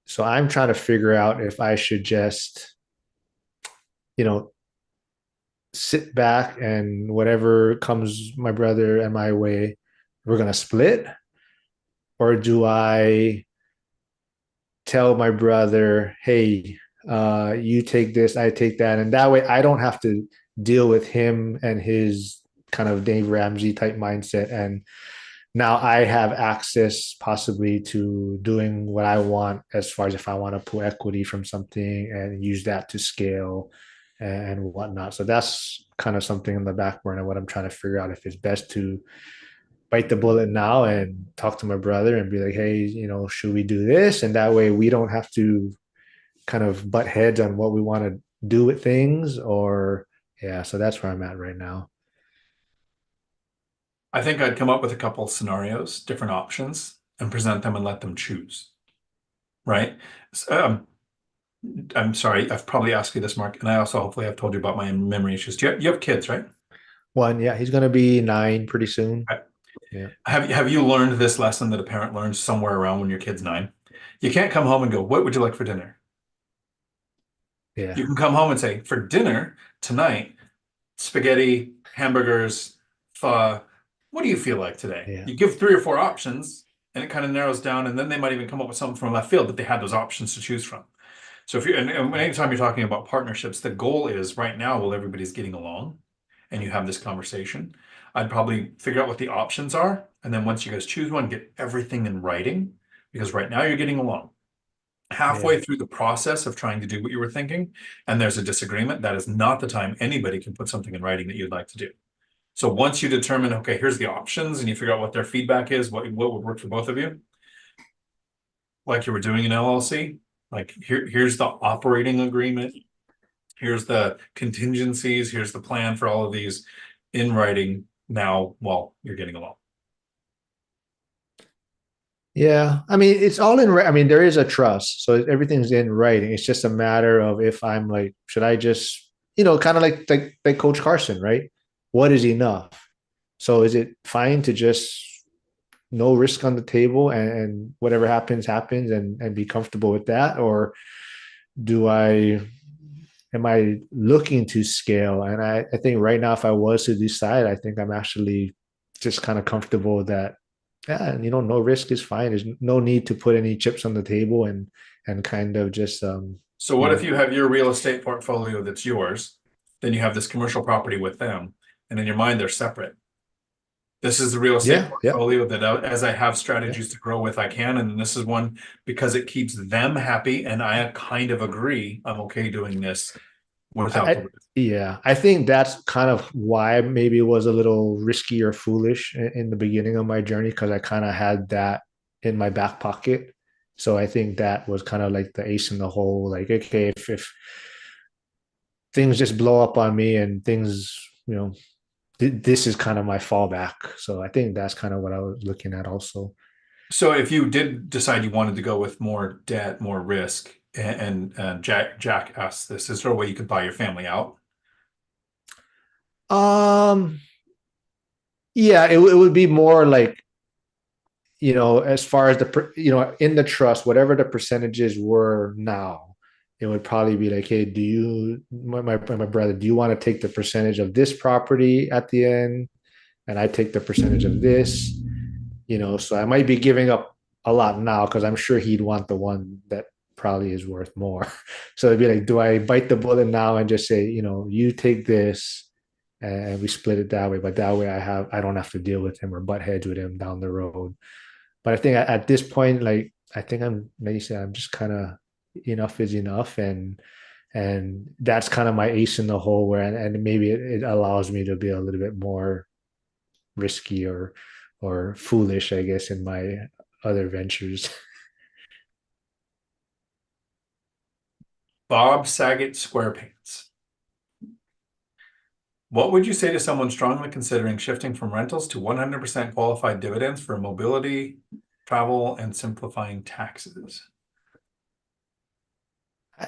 So I'm trying to figure out if I should just, you know, sit back and whatever comes my brother and my way, we're gonna split, or do I tell my brother, hey, you take this, I take that, and that way I don't have to deal with him and his kind of Dave Ramsey type mindset, and now I have access possibly to doing what I want as far as if I want to pull equity from something and use that to scale and whatnot. So that's kind of something in the back burner, what I'm trying to figure out if it's best to bite the bullet now and talk to my brother and be like, hey, should we do this? And that way we don't have to kind of butt heads on what we want to do with things. Or yeah, so that's where I'm at right now. I think I'd come up with a couple of scenarios, different options, and present them and let them choose. Right? I'm sorry, I've probably asked you this, Mark, and I also hopefully I've told you about my memory issues. You have kids, right? One, yeah, he's gonna be 9 pretty soon. Okay. Yeah, Have you learned this lesson that a parent learns somewhere around when your kid's 9? You can't come home and go, what would you like for dinner? yeah, You can come home and say, for dinner tonight, spaghetti, hamburgers, pho. What do you feel like today? yeah, You give 3 or 4 options and it kind of narrows down, and then they might even come up with something from left field that they had those options to choose from. So if you and anytime you're talking about partnerships, the goal is right now, while everybody's getting along and you have this conversation, I'd probably figure out what the options are. And then once you guys choose one, get everything in writing, because right now you're getting along. yeah, Halfway through the process of trying to do what you were thinking, and there's a disagreement, that is not the time anybody can put something in writing that you'd like to do. So once you determine, okay, here's the options, and you figure out what their feedback is, what would work for both of you, like you were doing in LLC, like here's the operating agreement, here's the contingencies, here's the plan for all of these in writing now while you're getting along. Yeah, I mean, it's all in. I mean, there is a trust, so everything's in writing. It's just a matter of if I'm like, should I just, kind of like Coach Carson, right? What is enough? So is it fine to just no risk on the table and whatever happens happens and be comfortable with that, or do I am I looking to scale? And I think right now, if I was to decide, I think I'm actually just kind of comfortable that, yeah, no risk is fine. There's no need to put any chips on the table and kind of just So you what if know, you have your real estate portfolio that's yours, then you have this commercial property with them, and in your mind they're separate. This is the real estate yeah, yeah, portfolio that as I have yeah. strategies to grow with, I can, and this is one because it keeps them happy, and I kind of agree I'm okay doing this without the I risk. yeah, I think that's kind of why maybe it was a little risky or foolish in the beginning of my journey because I kind of had that in my back pocket. So I think that was kind of like the ace in the hole. Like, okay, if things just blow up on me and things, this is kind of my fallback. So I think that's kind of what I was looking at also. So if you did decide you wanted to go with more debt, more risk, Jack asked this, is there a way you could buy your family out? Um, yeah, it would be more like, as far as in the trust, whatever the percentages were now, it would probably be like, hey, do you, my brother, do you want to take the percentage of this property at the end? And I take the percentage of this, so I might be giving up a lot now because I'm sure he'd want the one that probably is worth more. So it'd be like, do I bite the bullet now and just say, you take this and we split it that way, but that way I don't have to deal with him or butt heads with him down the road. But I think at this point, like I think I'm like you said, I'm just kind of enough is enough, and that's kind of my ace in the hole where and maybe it allows me to be a little bit more risky or foolish, I guess, in my other ventures. Bob Saget SquarePants. What would you say to someone strongly considering shifting from rentals to 100% qualified dividends for mobility, travel, and simplifying taxes?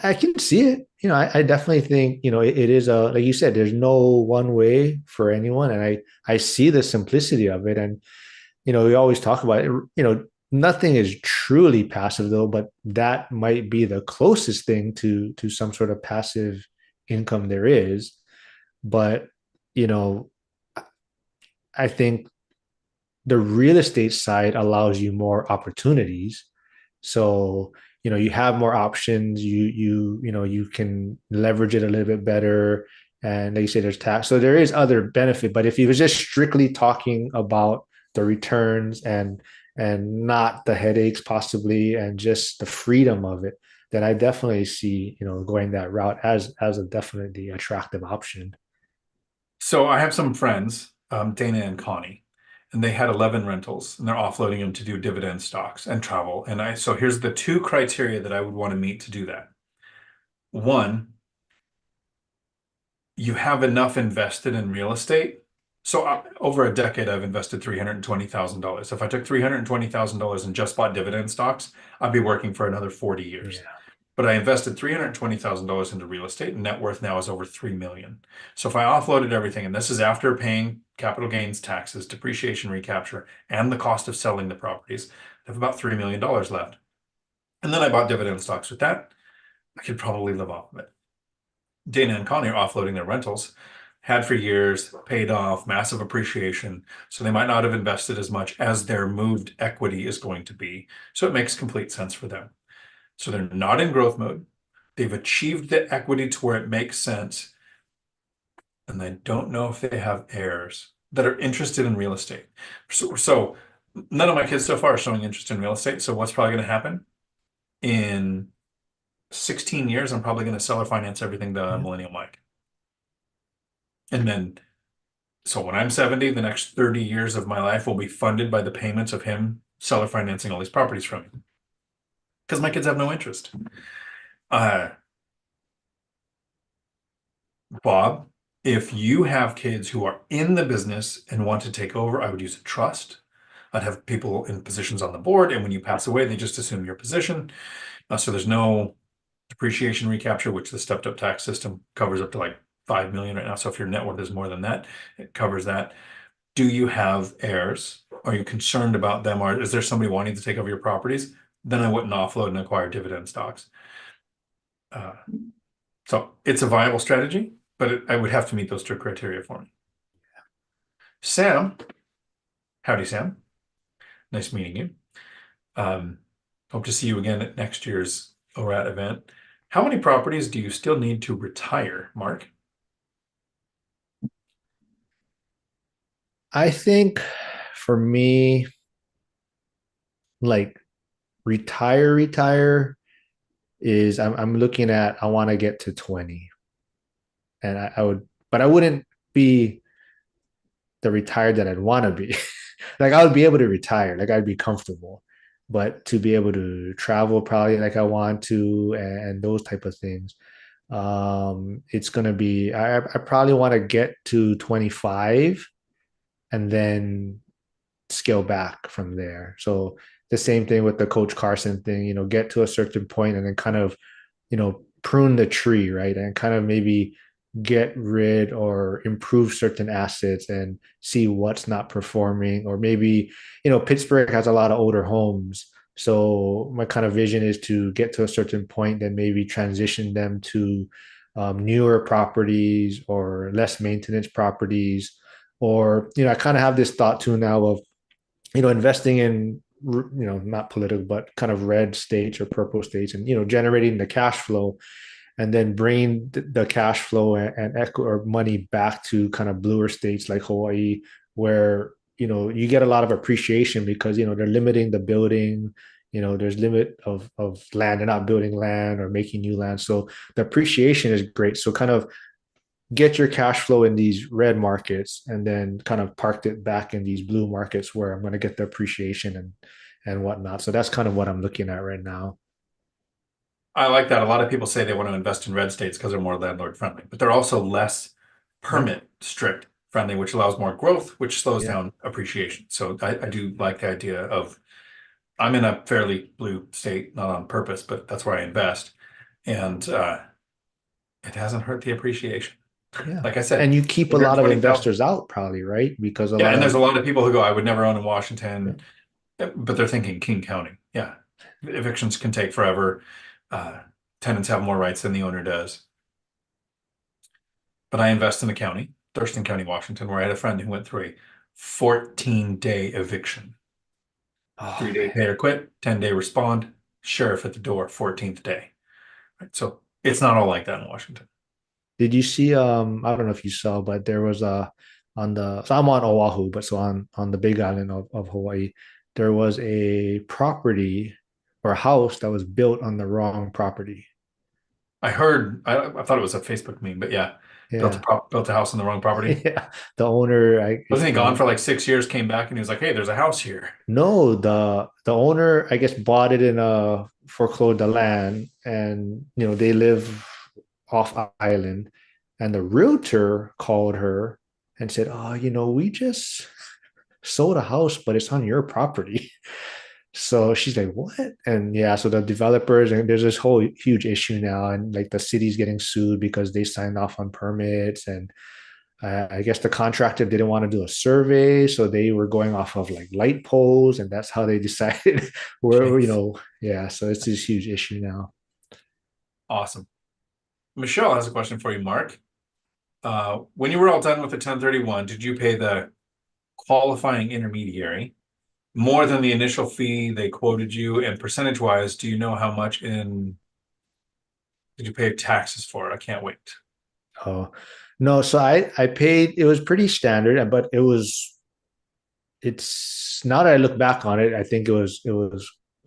I can see it. I definitely think, it is a, like you said, there's no one way for anyone. And I see the simplicity of it. And, we always talk about it, nothing is truly passive though, but that might be the closest thing to some sort of passive income there is. But, you know, I think the real estate side allows you more opportunities. So, you have more options. You can leverage it a little bit better. And like you say, there's tax. So there is other benefit. But if you were just strictly talking about the returns and not the headaches possibly and just the freedom of it, then I definitely see, going that route as a definitely attractive option. So I have some friends, Dana and Connie, and they had 11 rentals and they're offloading them to do dividend stocks and travel. So here's the two criteria that I would want to meet to do that. One, you have enough invested in real estate. So over a decade, I've invested $320,000. If I took $320,000 and just bought dividend stocks, I'd be working for another 40 years. Yeah. But I invested $320,000 into real estate, and net worth now is over 3 million. So if I offloaded everything, and this is after paying capital gains taxes, depreciation recapture, and the cost of selling the properties, I have about $3 million left. And then I bought dividend stocks with that. I could probably live off of it. Dana and Connie are offloading their rentals, had for years, paid off, massive appreciation. So they might not have invested as much as their moved equity is going to be. So it makes complete sense for them. So they're not in growth mode. They've achieved the equity to where it makes sense. And I don't know if they have heirs that are interested in real estate. So none of my kids so far are showing interest in real estate. So what's probably going to happen? In 16 years, I'm probably going to sell or finance everything to Yeah. Millennial Mike. And then, so when I'm 70, the next 30 years of my life will be funded by the payments of him seller financing all these properties from me. Because my kids have no interest. Uh, Bob, if you have kids who are in the business and want to take over, I would use a trust. I'd have people in positions on the board, and when you pass away, they just assume your position. So there's no depreciation recapture, which the stepped up tax system covers up to like 5 million right now. So if your net worth is more than that, it covers that. Do you have heirs? Are you concerned about them? Or is there somebody wanting to take over your properties? Then I wouldn't offload and acquire dividend stocks. Uh, so it's a viable strategy, but I would have to meet those strict criteria for me. Sam, howdy, Sam. Nice meeting you. Um, Hope to see you again at next year's ORAT event. How many properties do you still need to retire, Mark? I think for me, like retire is I'm looking at I want to get to 20. And I would, but I wouldn't be the retired that I'd want to be. Like I would be able to retire, like I'd be comfortable, but to be able to travel probably like I want to and those type of things. It's gonna be I probably want to get to 25 and then scale back from there. So the same thing with the Coach Carson thing, get to a certain point and then kind of, prune the tree, right? And kind of maybe get rid or improve certain assets and see what's not performing. Or maybe, Pittsburgh has a lot of older homes. So my kind of vision is to get to a certain point and maybe transition them to newer properties or less maintenance properties. Or, I kind of have this thought too now of investing in not political but kind of red states or purple states, and generating the cash flow and then bring the cash flow and echo or money back to kind of bluer states like Hawaii, where you get a lot of appreciation because they're limiting the building. There's limit of land. They're not building land or making new land, so the appreciation is great. So kind of get your cash flow in these red markets and then kind of parked it back in these blue markets where I'm going to get the appreciation and whatnot. So that's kind of what I'm looking at right now. I like that. A lot of people say they want to invest in red states because they're more landlord friendly, but they're also less Yeah. permit strict friendly, which allows more growth, which slows Yeah. down appreciation. So I do like the idea of I'm in a fairly blue state, not on purpose, but that's where I invest. And it hasn't hurt the appreciation. Yeah. Like I said, And you keep a lot of 120,000. investors out probably, right? Because a Yeah, lot and there's of, a lot of people who go, I would never own in yeah. Washington, but they're thinking King County. Yeah. Evictions can take forever. Uh, Tenants have more rights than the owner does. But I invest in the county, Thurston County, Washington, where I had a friend who went through a 14-day eviction. Oh 3-day man. pay or quit, 10-day respond, sheriff at the door, 14th day. Right. So it's not all like that in Washington. Did you see I don't know if you saw, but there was a on the so I'm on Oahu, but so on the big island of Hawaii, there was a property or a house that was built on the wrong property. I heard, I thought it was a Facebook meme, but yeah, Yeah. built a house on the wrong property. Yeah. The owner, Wasn't he gone for like 6 years, came back and he was like, hey, there's a house here. no, the owner, I guess, bought it in a foreclosed the land, and they live off island, and the realtor called her and said, "Oh, we just sold a house, but it's on your property." So she's like, "What?" And yeah, so the developers, and there's this whole huge issue now, and like the city's getting sued because they signed off on permits, and I guess the contractor didn't want to do a survey, so they were going off of like light poles, and that's how they decided where, Jeez. yeah. So it's this huge issue now. Awesome. Michelle has a question for you, Mark. When you were all done with the 1031, did you pay the qualifying intermediary more than the initial fee they quoted you? And percentage wise, do you know how much in did you pay taxes for it? I can't wait. Oh no, so I paid. It was pretty standard, but it's now that I look back on it, I think it was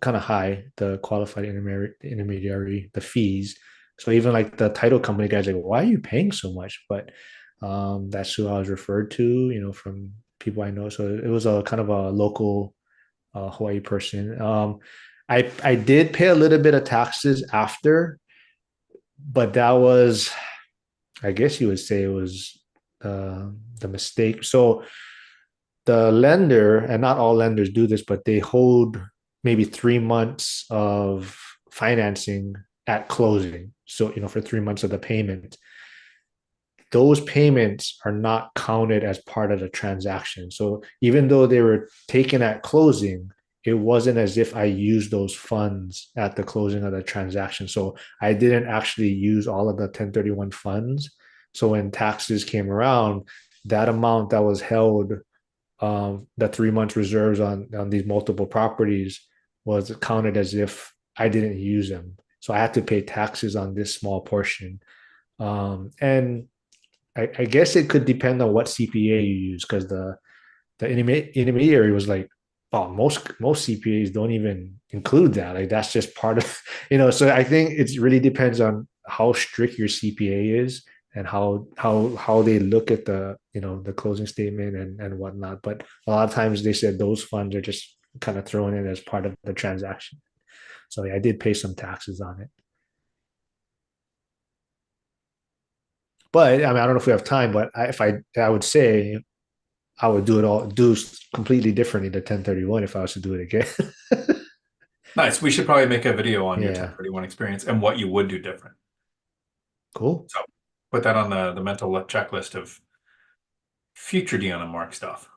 kind of high, the qualified intermediary, the fees. So even like the title company guys like, why are you paying so much? But that's who I was referred to, from people I know. So it was a kind of a local Hawaii person. I did pay a little bit of taxes after, but that was, I guess you would say, it was the mistake. So the lender, and not all lenders do this, but they hold maybe 3 months of financing at closing. So, for 3 months of the payment, those payments are not counted as part of the transaction. So even though they were taken at closing, it wasn't as if I used those funds at the closing of the transaction. So I didn't actually use all of the 1031 funds. So when taxes came around, that amount that was held, the 3 months reserves on these multiple properties, was counted as if I didn't use them. So I had to pay taxes on this small portion. And I guess it could depend on what CPA you use, because the intermediary was like, oh, most CPAs don't even include that. Like that's just part of, So I think it really depends on how strict your CPA is, and how they look at the closing statement and whatnot. But a lot of times they said those funds are just kind of thrown in as part of the transaction. So yeah, I did pay some taxes on it. But I mean, I don't know if we have time, but if I would say I would do completely differently to 1031 if I was to do it again. Nice. We should probably make a video on your Yeah, 1031 experience and what you would do different. cool. So put that on the mental checklist of future Dion and Mark stuff.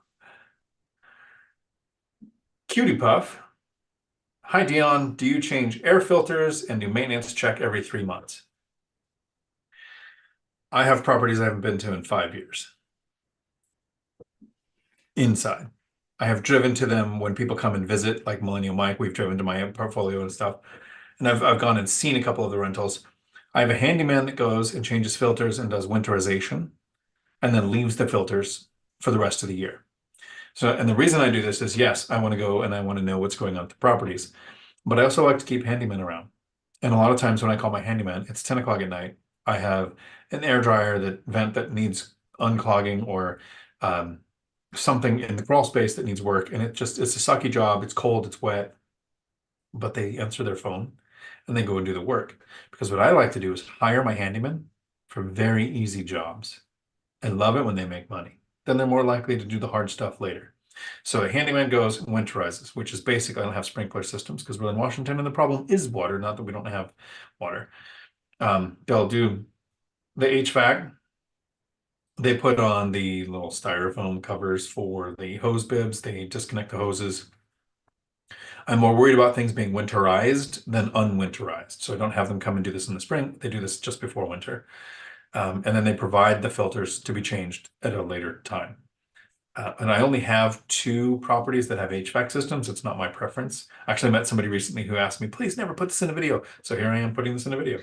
Cutie Puff. Hi, Dion. Do you change air filters and do maintenance check every 3 months? I have properties I haven't been to in 5 years. Inside. I have driven to them when people come and visit, like Millennial Mike. We've driven to my portfolio and stuff. And I've gone and seen a couple of the rentals. I have a handyman that goes and changes filters and does winterization and then leaves the filters for the rest of the year. So, and the reason I do this is yes, I want to go and I want to know what's going on with the properties, but I also like to keep handymen around. And a lot of times when I call my handyman, it's 10 o'clock at night. I have an air dryer that needs unclogging, or um, something in the crawl space that needs work. And it's a sucky job. It's cold, it's wet, but they answer their phone and they go and do the work. Because what I like to do is hire my handyman for very easy jobs. I love it when they make money. Then they're more likely to do the hard stuff later. So a handyman goes and winterizes, which is basically, I don't have sprinkler systems because we're in Washington and the problem is water, not that we don't have water. They'll do the HVAC. They put on the little styrofoam covers for the hose bibs. They disconnect the hoses. I'm more worried about things being winterized than unwinterized. So I don't have them come and do this in the spring. They do this just before winter. And then they provide the filters to be changed at a later time. And I only have two properties that have HVAC systems. It's not my preference. I actually met somebody recently who asked me, please never put this in a video. So here I am putting this in a video.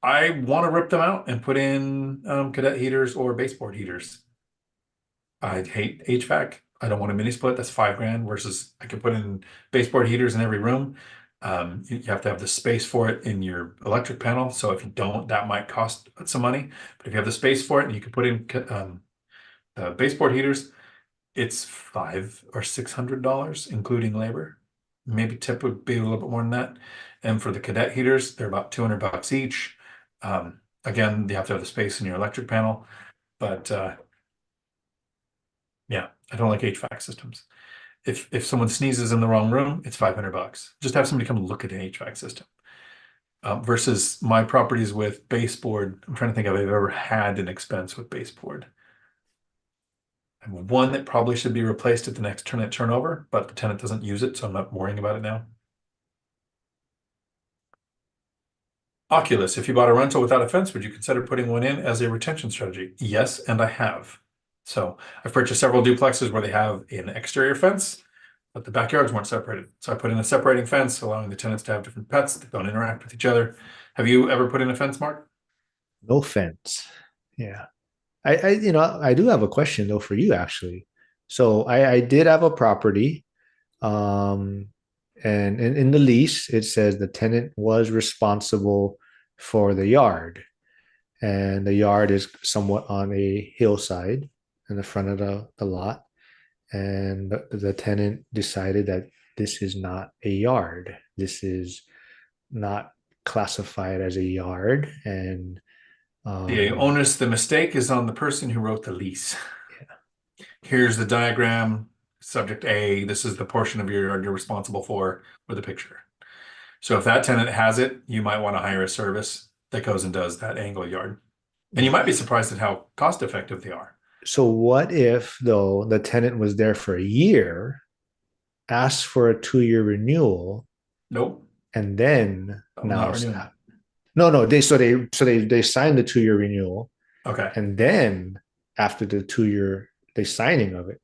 I want to rip them out and put in cadet heaters or baseboard heaters. I hate HVAC. I don't want a mini split. That's $5,000 versus I could put in baseboard heaters in every room. You have to have the space for it in your electric panel. So if you don't, that might cost some money. But if you have the space for it and you can put in baseboard heaters, it's $500 or $600, including labor. Maybe tip would be a little bit more than that. And for the cadet heaters, they're about $200 each. Again, you have to have the space in your electric panel. But yeah, I don't like HVAC systems. If someone sneezes in the wrong room, it's $500. Just have somebody come look at an HVAC system. Versus my properties with baseboard, I'm trying to think if I've ever had an expense with baseboard. I have one that probably should be replaced at the next tenant turnover, but the tenant doesn't use it, so I'm not worrying about it now. Oculus, if you bought a rental without a fence, would you consider putting one in as a retention strategy? Yes, and I have. So I've purchased several duplexes where they have an exterior fence, but the backyards weren't separated. So I put in a separating fence, allowing the tenants to have different pets that don't interact with each other. Have you ever put in a fence, Mark? No fence. Yeah. I do have a question though for you actually. So I did have a property, um, and in the lease it says the tenant was responsible for the yard, and the yard is somewhat on a hillside in the front of the lot, and the tenant decided that this is not a yard. This is not classified as a yard, and The um, onus, the mistake is on the person who wrote the lease. Here's the diagram, subject A, this is the portion of your yard you're responsible for with a picture. So if that tenant has it, you might want to hire a service that goes and does that angle yard. And you might be surprised at how cost effective they are. So what if though the tenant was there for a year, asked for a 2-year renewal, Nope, and then not now renewing. no, they signed the 2-year renewal, Okay. and then after the 2-year they signing of it,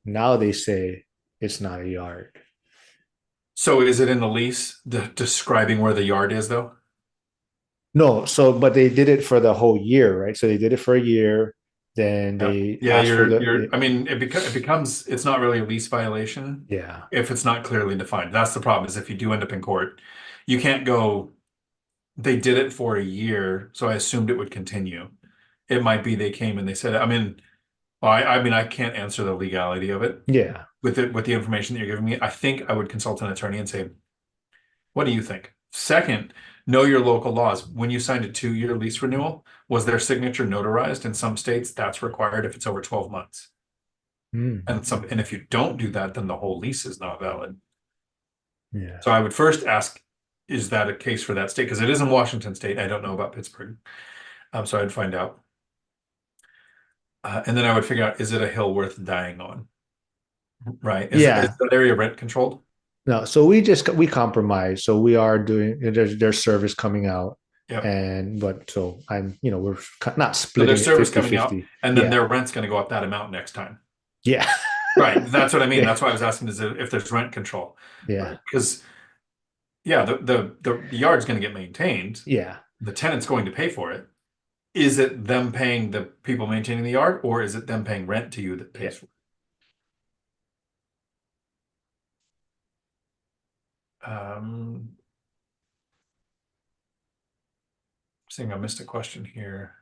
now they say it's not a yard. So is it in the lease describing where the yard is though? No, so but they did it for the whole year, right? So they did it for a year, then Yeah. they Yeah, asked for I mean, it becomes, it's not really a lease violation yeah. if it's not clearly defined. That's the problem, is if you do end up in court, you can't go, they did it for a year, so I assumed it would continue. It might be they came and they said, I mean, well, I mean, I can't answer the legality of it Yeah. with the information that you're giving me. I think I would consult an attorney and say, what do you think? Second, know your local laws. When you signed a 2-year lease renewal, was their signature notarized? In some states, that's required if it's over 12 months. Mm, And if you don't do that, then the whole lease is not valid. yeah. So I would first ask, is that a case for that state? Because it is in Washington state. I don't know about Pittsburgh. So I'd find out. And then I would figure out, is it a hill worth dying on? Right. Is Yeah. that area rent controlled? No, so we compromise. So we are doing there's service coming out, Yep. and but so I'm we're not So splitting there's it service 50 coming out, 50. and then Yeah. their rent's going to go up that amount next time. Yeah. Right. That's what I mean. Yeah. That's why I was asking is if there's rent control. Yeah. Right. Because yeah, the yard's going to get maintained. Yeah. The tenant's going to pay for it. Is it them paying the people maintaining the yard, or is it them paying rent to you that Yeah. pays for it? Seeing I missed a question here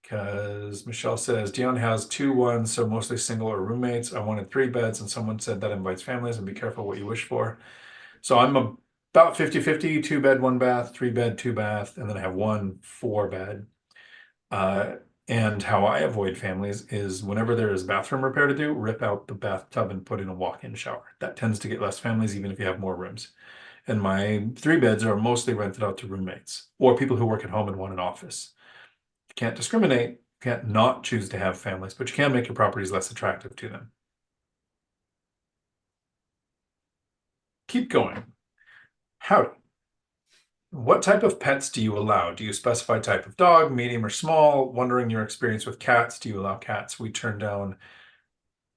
because Michelle says Dion has 2 1s, so mostly single or roommates. I wanted 3 beds, and someone said that invites families, and be careful what you wish for. So I'm about 50-50, 2 bed, 1 bath, 3 bed, 2 bath, and then I have 1 4 bed. And how I avoid families is whenever there is bathroom repair to do, rip out the bathtub and put in a walk-in shower. That tends to get less families, even if you have more rooms. And my 3 beds are mostly rented out to roommates or people who work at home and want an office. You can't discriminate, you can't not choose to have families, but you can make your properties less attractive to them. Keep going. Howdy. What type of pets do you allow? Do you specify type of dog, medium or small? Wondering your experience with cats. Do you allow cats? We turned down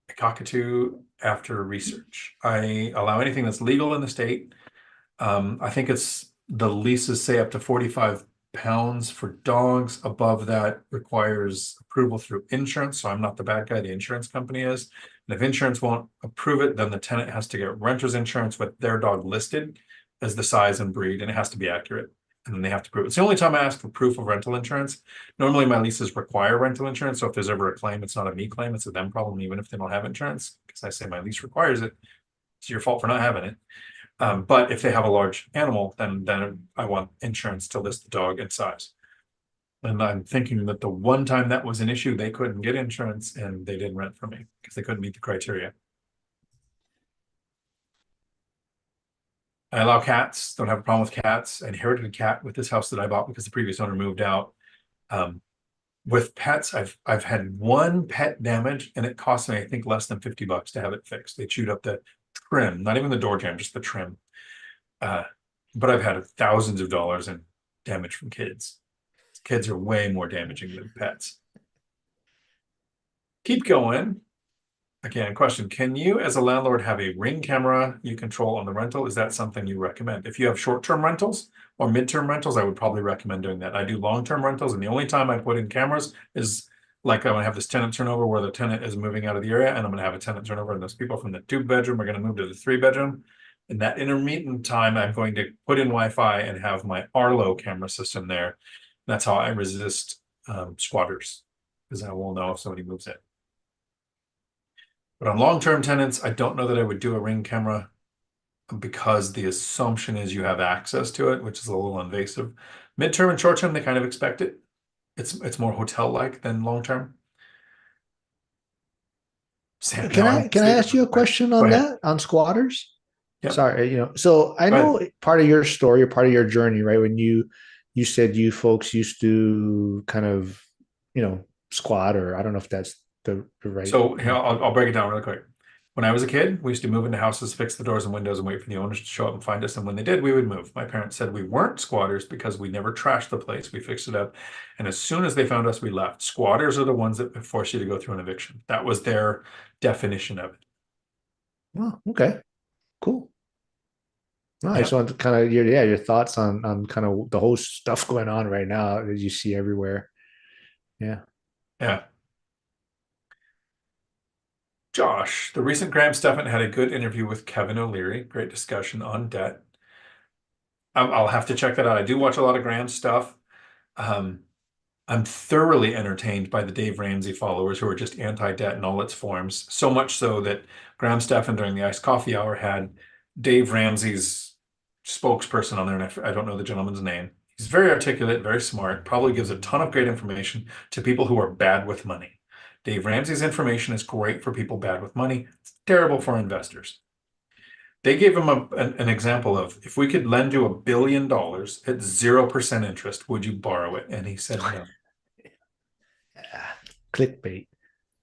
a cockatoo after research. I allow anything that's legal in the state. I think it's the leases say up to 45 pounds for dogs. Above that requires approval through insurance. So I'm not the bad guy, the insurance company is. And if insurance won't approve it, then the tenant has to get renter's insurance with their dog listed as the size and breed, and it has to be accurate. And then they have to prove it. It's the only time I ask for proof of rental insurance. Normally my leases require rental insurance. So if there's ever a claim, it's not a me claim, it's a them problem, even if they don't have insurance, because I say my lease requires it. It's your fault for not having it. But if they have a large animal, then I want insurance to list the dog and size. And I'm thinking that the one time that was an issue, they couldn't get insurance and they didn't rent from me because they couldn't meet the criteria. I allow cats, don't have a problem with cats. I inherited a cat with this house that I bought because the previous owner moved out. With pets, I've had 1 pet damage and it cost me, I think, less than $50 to have it fixed. They chewed up the trim, not even the door jamb, just the trim. But I've had thousands of dollars in damage from kids. Kids are way more damaging than pets. Keep going. Again, question, can you as a landlord have a Ring camera you control on the rental? Is that something you recommend? If you have short-term rentals or mid-term rentals, I would probably recommend doing that. I do long-term rentals, and the only time I put in cameras is like I'm gonna have this tenant turnover where the tenant is moving out of the area, and I'm gonna have a tenant turnover, and those people from the 2 bedroom are gonna move to the 3 bedroom. In that intermittent time, I'm going to put in Wi-Fi and have my Arlo camera system there. That's how I resist squatters, because I will know if somebody moves in. But on long-term tenants, I don't know that I would do a Ring camera because the assumption is you have access to it, which is a little invasive. Midterm and short-term, they kind of expect it. It's more hotel-like than long-term. Can Now I'm I speaking ask for you the a quick. question Go on ahead. that on squatters? Yep. Sorry, so I Go ahead. know part of your story, or part of your journey, right? When you said you folks used to kind of, squat, or I don't know if that's the right. So here, I'll break it down really quick. When I was a kid, we used to move into houses, fix the doors and windows, and wait for the owners to show up and find us. And when they did, we would move. My parents said we weren't squatters because we never trashed the place. We fixed it up. And as soon as they found us, we left. Squatters are the ones that force you to go through an eviction. That was their definition of it. Oh, okay, cool. No, I just Yeah. wanted to kind of your thoughts on kind of the whole stuff going on right now that you see everywhere. Yeah. Yeah. Josh, the recent Graham Stephan had a good interview with Kevin O'Leary. Great discussion on debt. I'll have to check that out. I do watch a lot of Graham stuff. Um, I'm thoroughly entertained by the Dave Ramsey followers who are just anti-debt in all its forms. So much so that Graham Stephan during the iced coffee hour had Dave Ramsey's spokesperson on there, and I don't know the gentleman's name. He's very articulate, very smart, probably gives a ton of great information to people who are bad with money. Dave Ramsey's information is great for people bad with money. It's terrible for investors. They gave him an example of if we could lend you $1 billion at 0% interest, would you borrow it? And he said no. Ah, clickbait.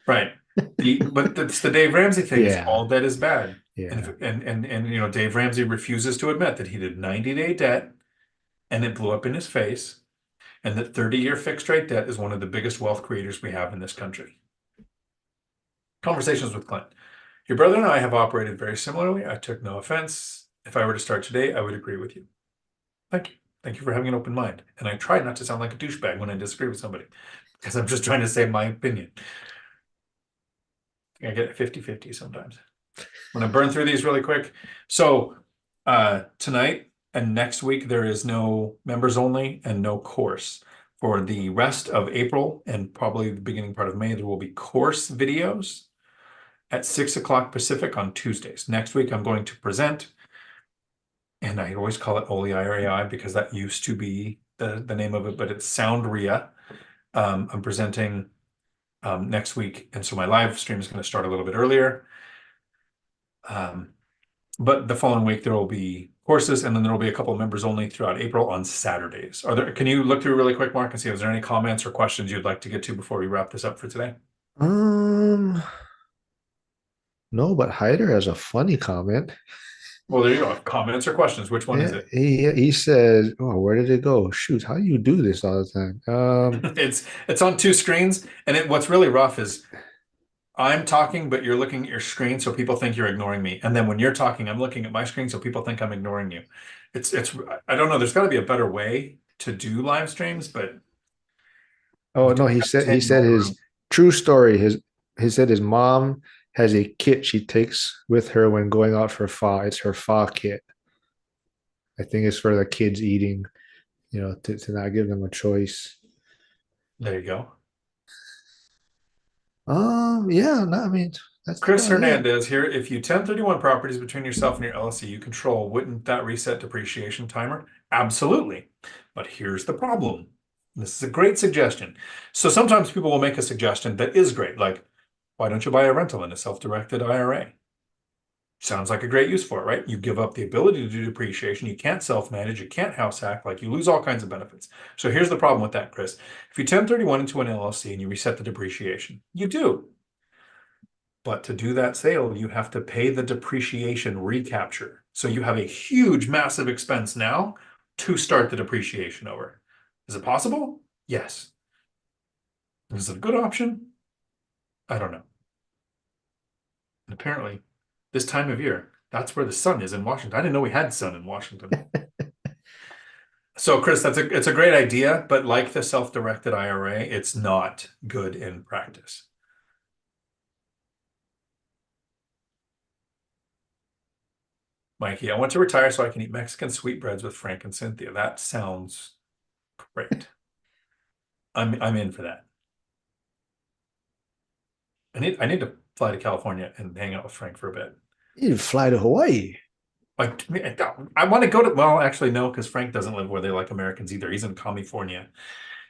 Right. But it's the Dave Ramsey thing is Yeah. all debt is bad. And Yeah. Dave Ramsey refuses to admit that he did 90-day debt and it blew up in his face, and that 30-year fixed rate debt is one of the biggest wealth creators we have in this country. Conversations with Clint. Your brother and I have operated very similarly. I took no offense. If I were to start today, I would agree with you. Thank you. Thank you for having an open mind. And I try not to sound like a douchebag when I disagree with somebody because I'm just trying to say my opinion. I get 50-50 sometimes. I'm going to burn through these really quick. So tonight and next week, there is no members only and no course. For the rest of April and probably the beginning part of May, there will be course videos at 6 o'clock Pacific on Tuesdays. Next week, I'm going to present, and I always call it Oli IRAI because that used to be the name of it, but it's Sound RIA. I'm presenting next week, and so my live stream is going to start a little bit earlier. But the following week there will be courses, and then there will be a couple of members only throughout April on Saturdays. Can you look through really quick, Mark, and see if there any comments or questions you'd like to get to before we wrap this up for today? Um, no, but Hyder has a funny comment. Well, there you go. Comments or questions. Which one is Yeah, it? he says, "Oh, where did it go? Shoot, how do you do this all the time?" It's on two screens, and what's really rough is I'm talking, but you're looking at your screen, so people think you're ignoring me. And then when you're talking, I'm looking at my screen, so people think I'm ignoring you. It's I don't know. There's got to be a better way to do live streams, but Oh we no, don't he have said 10 more his room. true story. He said his mom has a kit she takes with her when going out for pho. It's her pho kit. I think it's for the kids eating, to not give them a choice. There you go. Yeah, no, I mean that's Chris about it. Hernandez here. If you 1031 properties between yourself and your LLC you control, wouldn't that reset depreciation timer? Absolutely. But here's the problem. This is a great suggestion. So sometimes people will make a suggestion that is great, like, why don't you buy a rental in a self-directed IRA? Sounds like a great use for it, right? You give up the ability to do depreciation. You can't self-manage. You can't house hack. Like you lose all kinds of benefits. So here's the problem with that, Chris. If you 1031 into an LLC and you reset the depreciation, you do. But to do that sale, you have to pay the depreciation recapture. So you have a huge, massive expense now to start the depreciation over. Is it possible? Yes. Is it a good option? I don't know. And apparently, this time of year, that's where the sun is in Washington. I didn't know we had sun in Washington. So, Chris, it's a great idea, but like the self-directed IRA, it's not good in practice. Mikey, I want to retire so I can eat Mexican sweetbreads with Frank and Cynthia. That sounds great. I'm in for that. I need to fly to California and hang out with Frank for a bit. You fly to Hawaii. Like I want to go to, well, actually no, because Frank doesn't live where they like Americans either. He's in California.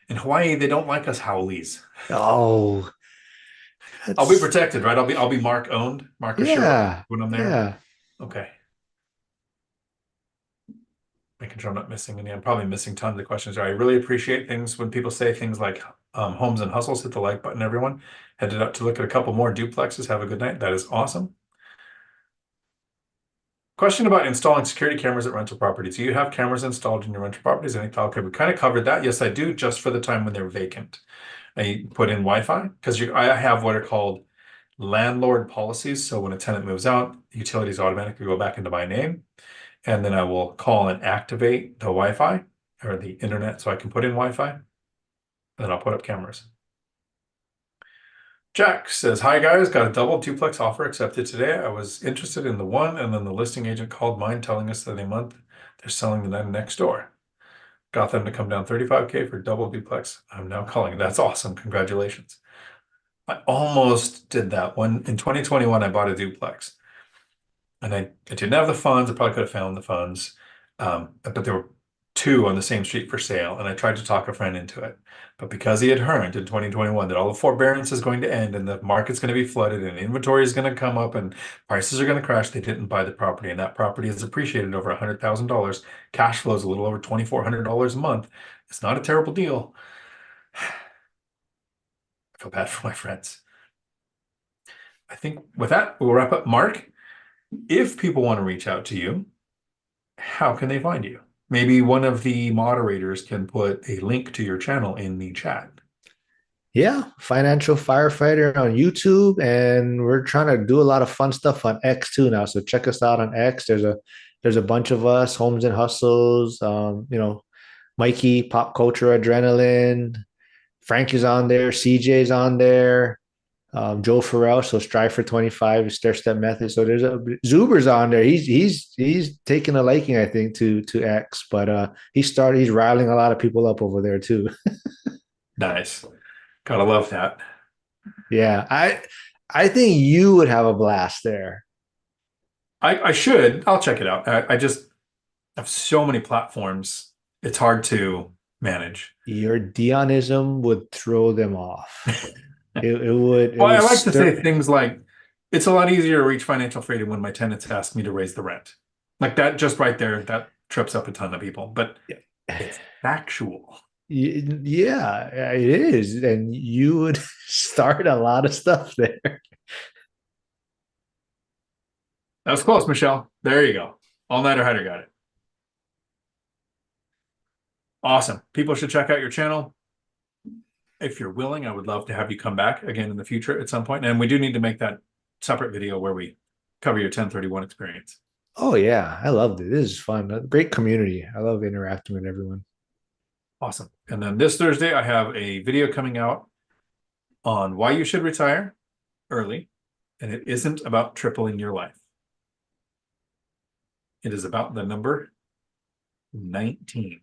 In Hawaii, they don't like us Howleys. Oh, I'll be That's protected, right? I'll be Mark owned, Mark assured yeah, when I'm there. yeah. Okay. Making sure I'm not missing any. I'm probably missing tons of questions. I really appreciate things when people say things like homes and hustles. Hit the like button, everyone. Headed up to look at a couple more duplexes. Have a good night. That is awesome. Question about installing security cameras at rental properties. Do you have cameras installed in your rental properties? Okay, we kind of covered that. Yes, I do, just for the time when they're vacant. I put in Wi-Fi because I have what are called landlord policies. So when a tenant moves out, utilities automatically go back into my name. And then I will call and activate the Wi-Fi or the internet so I can put in Wi-Fi. And then I'll put up cameras. Jack says, hi guys, got a double duplex offer accepted today. I was interested in the one, and then the listing agent called mine telling us that in a month they're selling the next door. Got them to come down 35K for double duplex. I'm now calling. That's awesome. Congratulations. I almost did that one. In 2021, I bought a duplex. And I didn't have the funds. I probably could have found the funds. But there were two on the same street for sale. And I tried to talk a friend into it. But because he had heard in 2021 that all the forbearance is going to end and the market's going to be flooded and inventory is going to come up and prices are going to crash, they didn't buy the property. And that property has appreciated over $100,000. Cash flow is a little over $2,400 a month. It's not a terrible deal. I feel bad for my friends. I think with that, we'll wrap up. Mark, if people want to reach out to you, how can they find you? Maybe one of the moderators can put a link to your channel in the chat. Yeah, Financial Firefighter on YouTube, and we're trying to do a lot of fun stuff on X too now. So check us out on X. There's a bunch of us, Homes and Hustles. Mikey, Pop Culture Adrenaline, Frank is on there, CJ's on there, Joe Farrell, so Strive for 25, Stair Step Method. So there's a Zuber's on there. He's taking a liking, I think, to X, but he's riling a lot of people up over there too. Nice. Gotta love that. Yeah, I think you would have a blast there. I should. I'll check it out. I just have so many platforms. It's hard to manage. Your Dionism would throw them off. It Well, I would like to say stir. things like, it's a lot easier to reach financial freedom when my tenants ask me to raise the rent. Like that, just right there, that trips up a ton of people, but it's factual. Yeah, it is, and you would start a lot of stuff there. That was close, Michelle. There you go. All-nighter hider got it. Awesome. People should check out your channel. If you're willing, I would love to have you come back again in the future at some point. And we do need to make that separate video where we cover your 1031 experience. Oh yeah, I loved it. This is fun. A great community. I love interacting with everyone. Awesome. And then this Thursday, I have a video coming out on why you should retire early. And it isn't about tripling your life. It is about the number 19.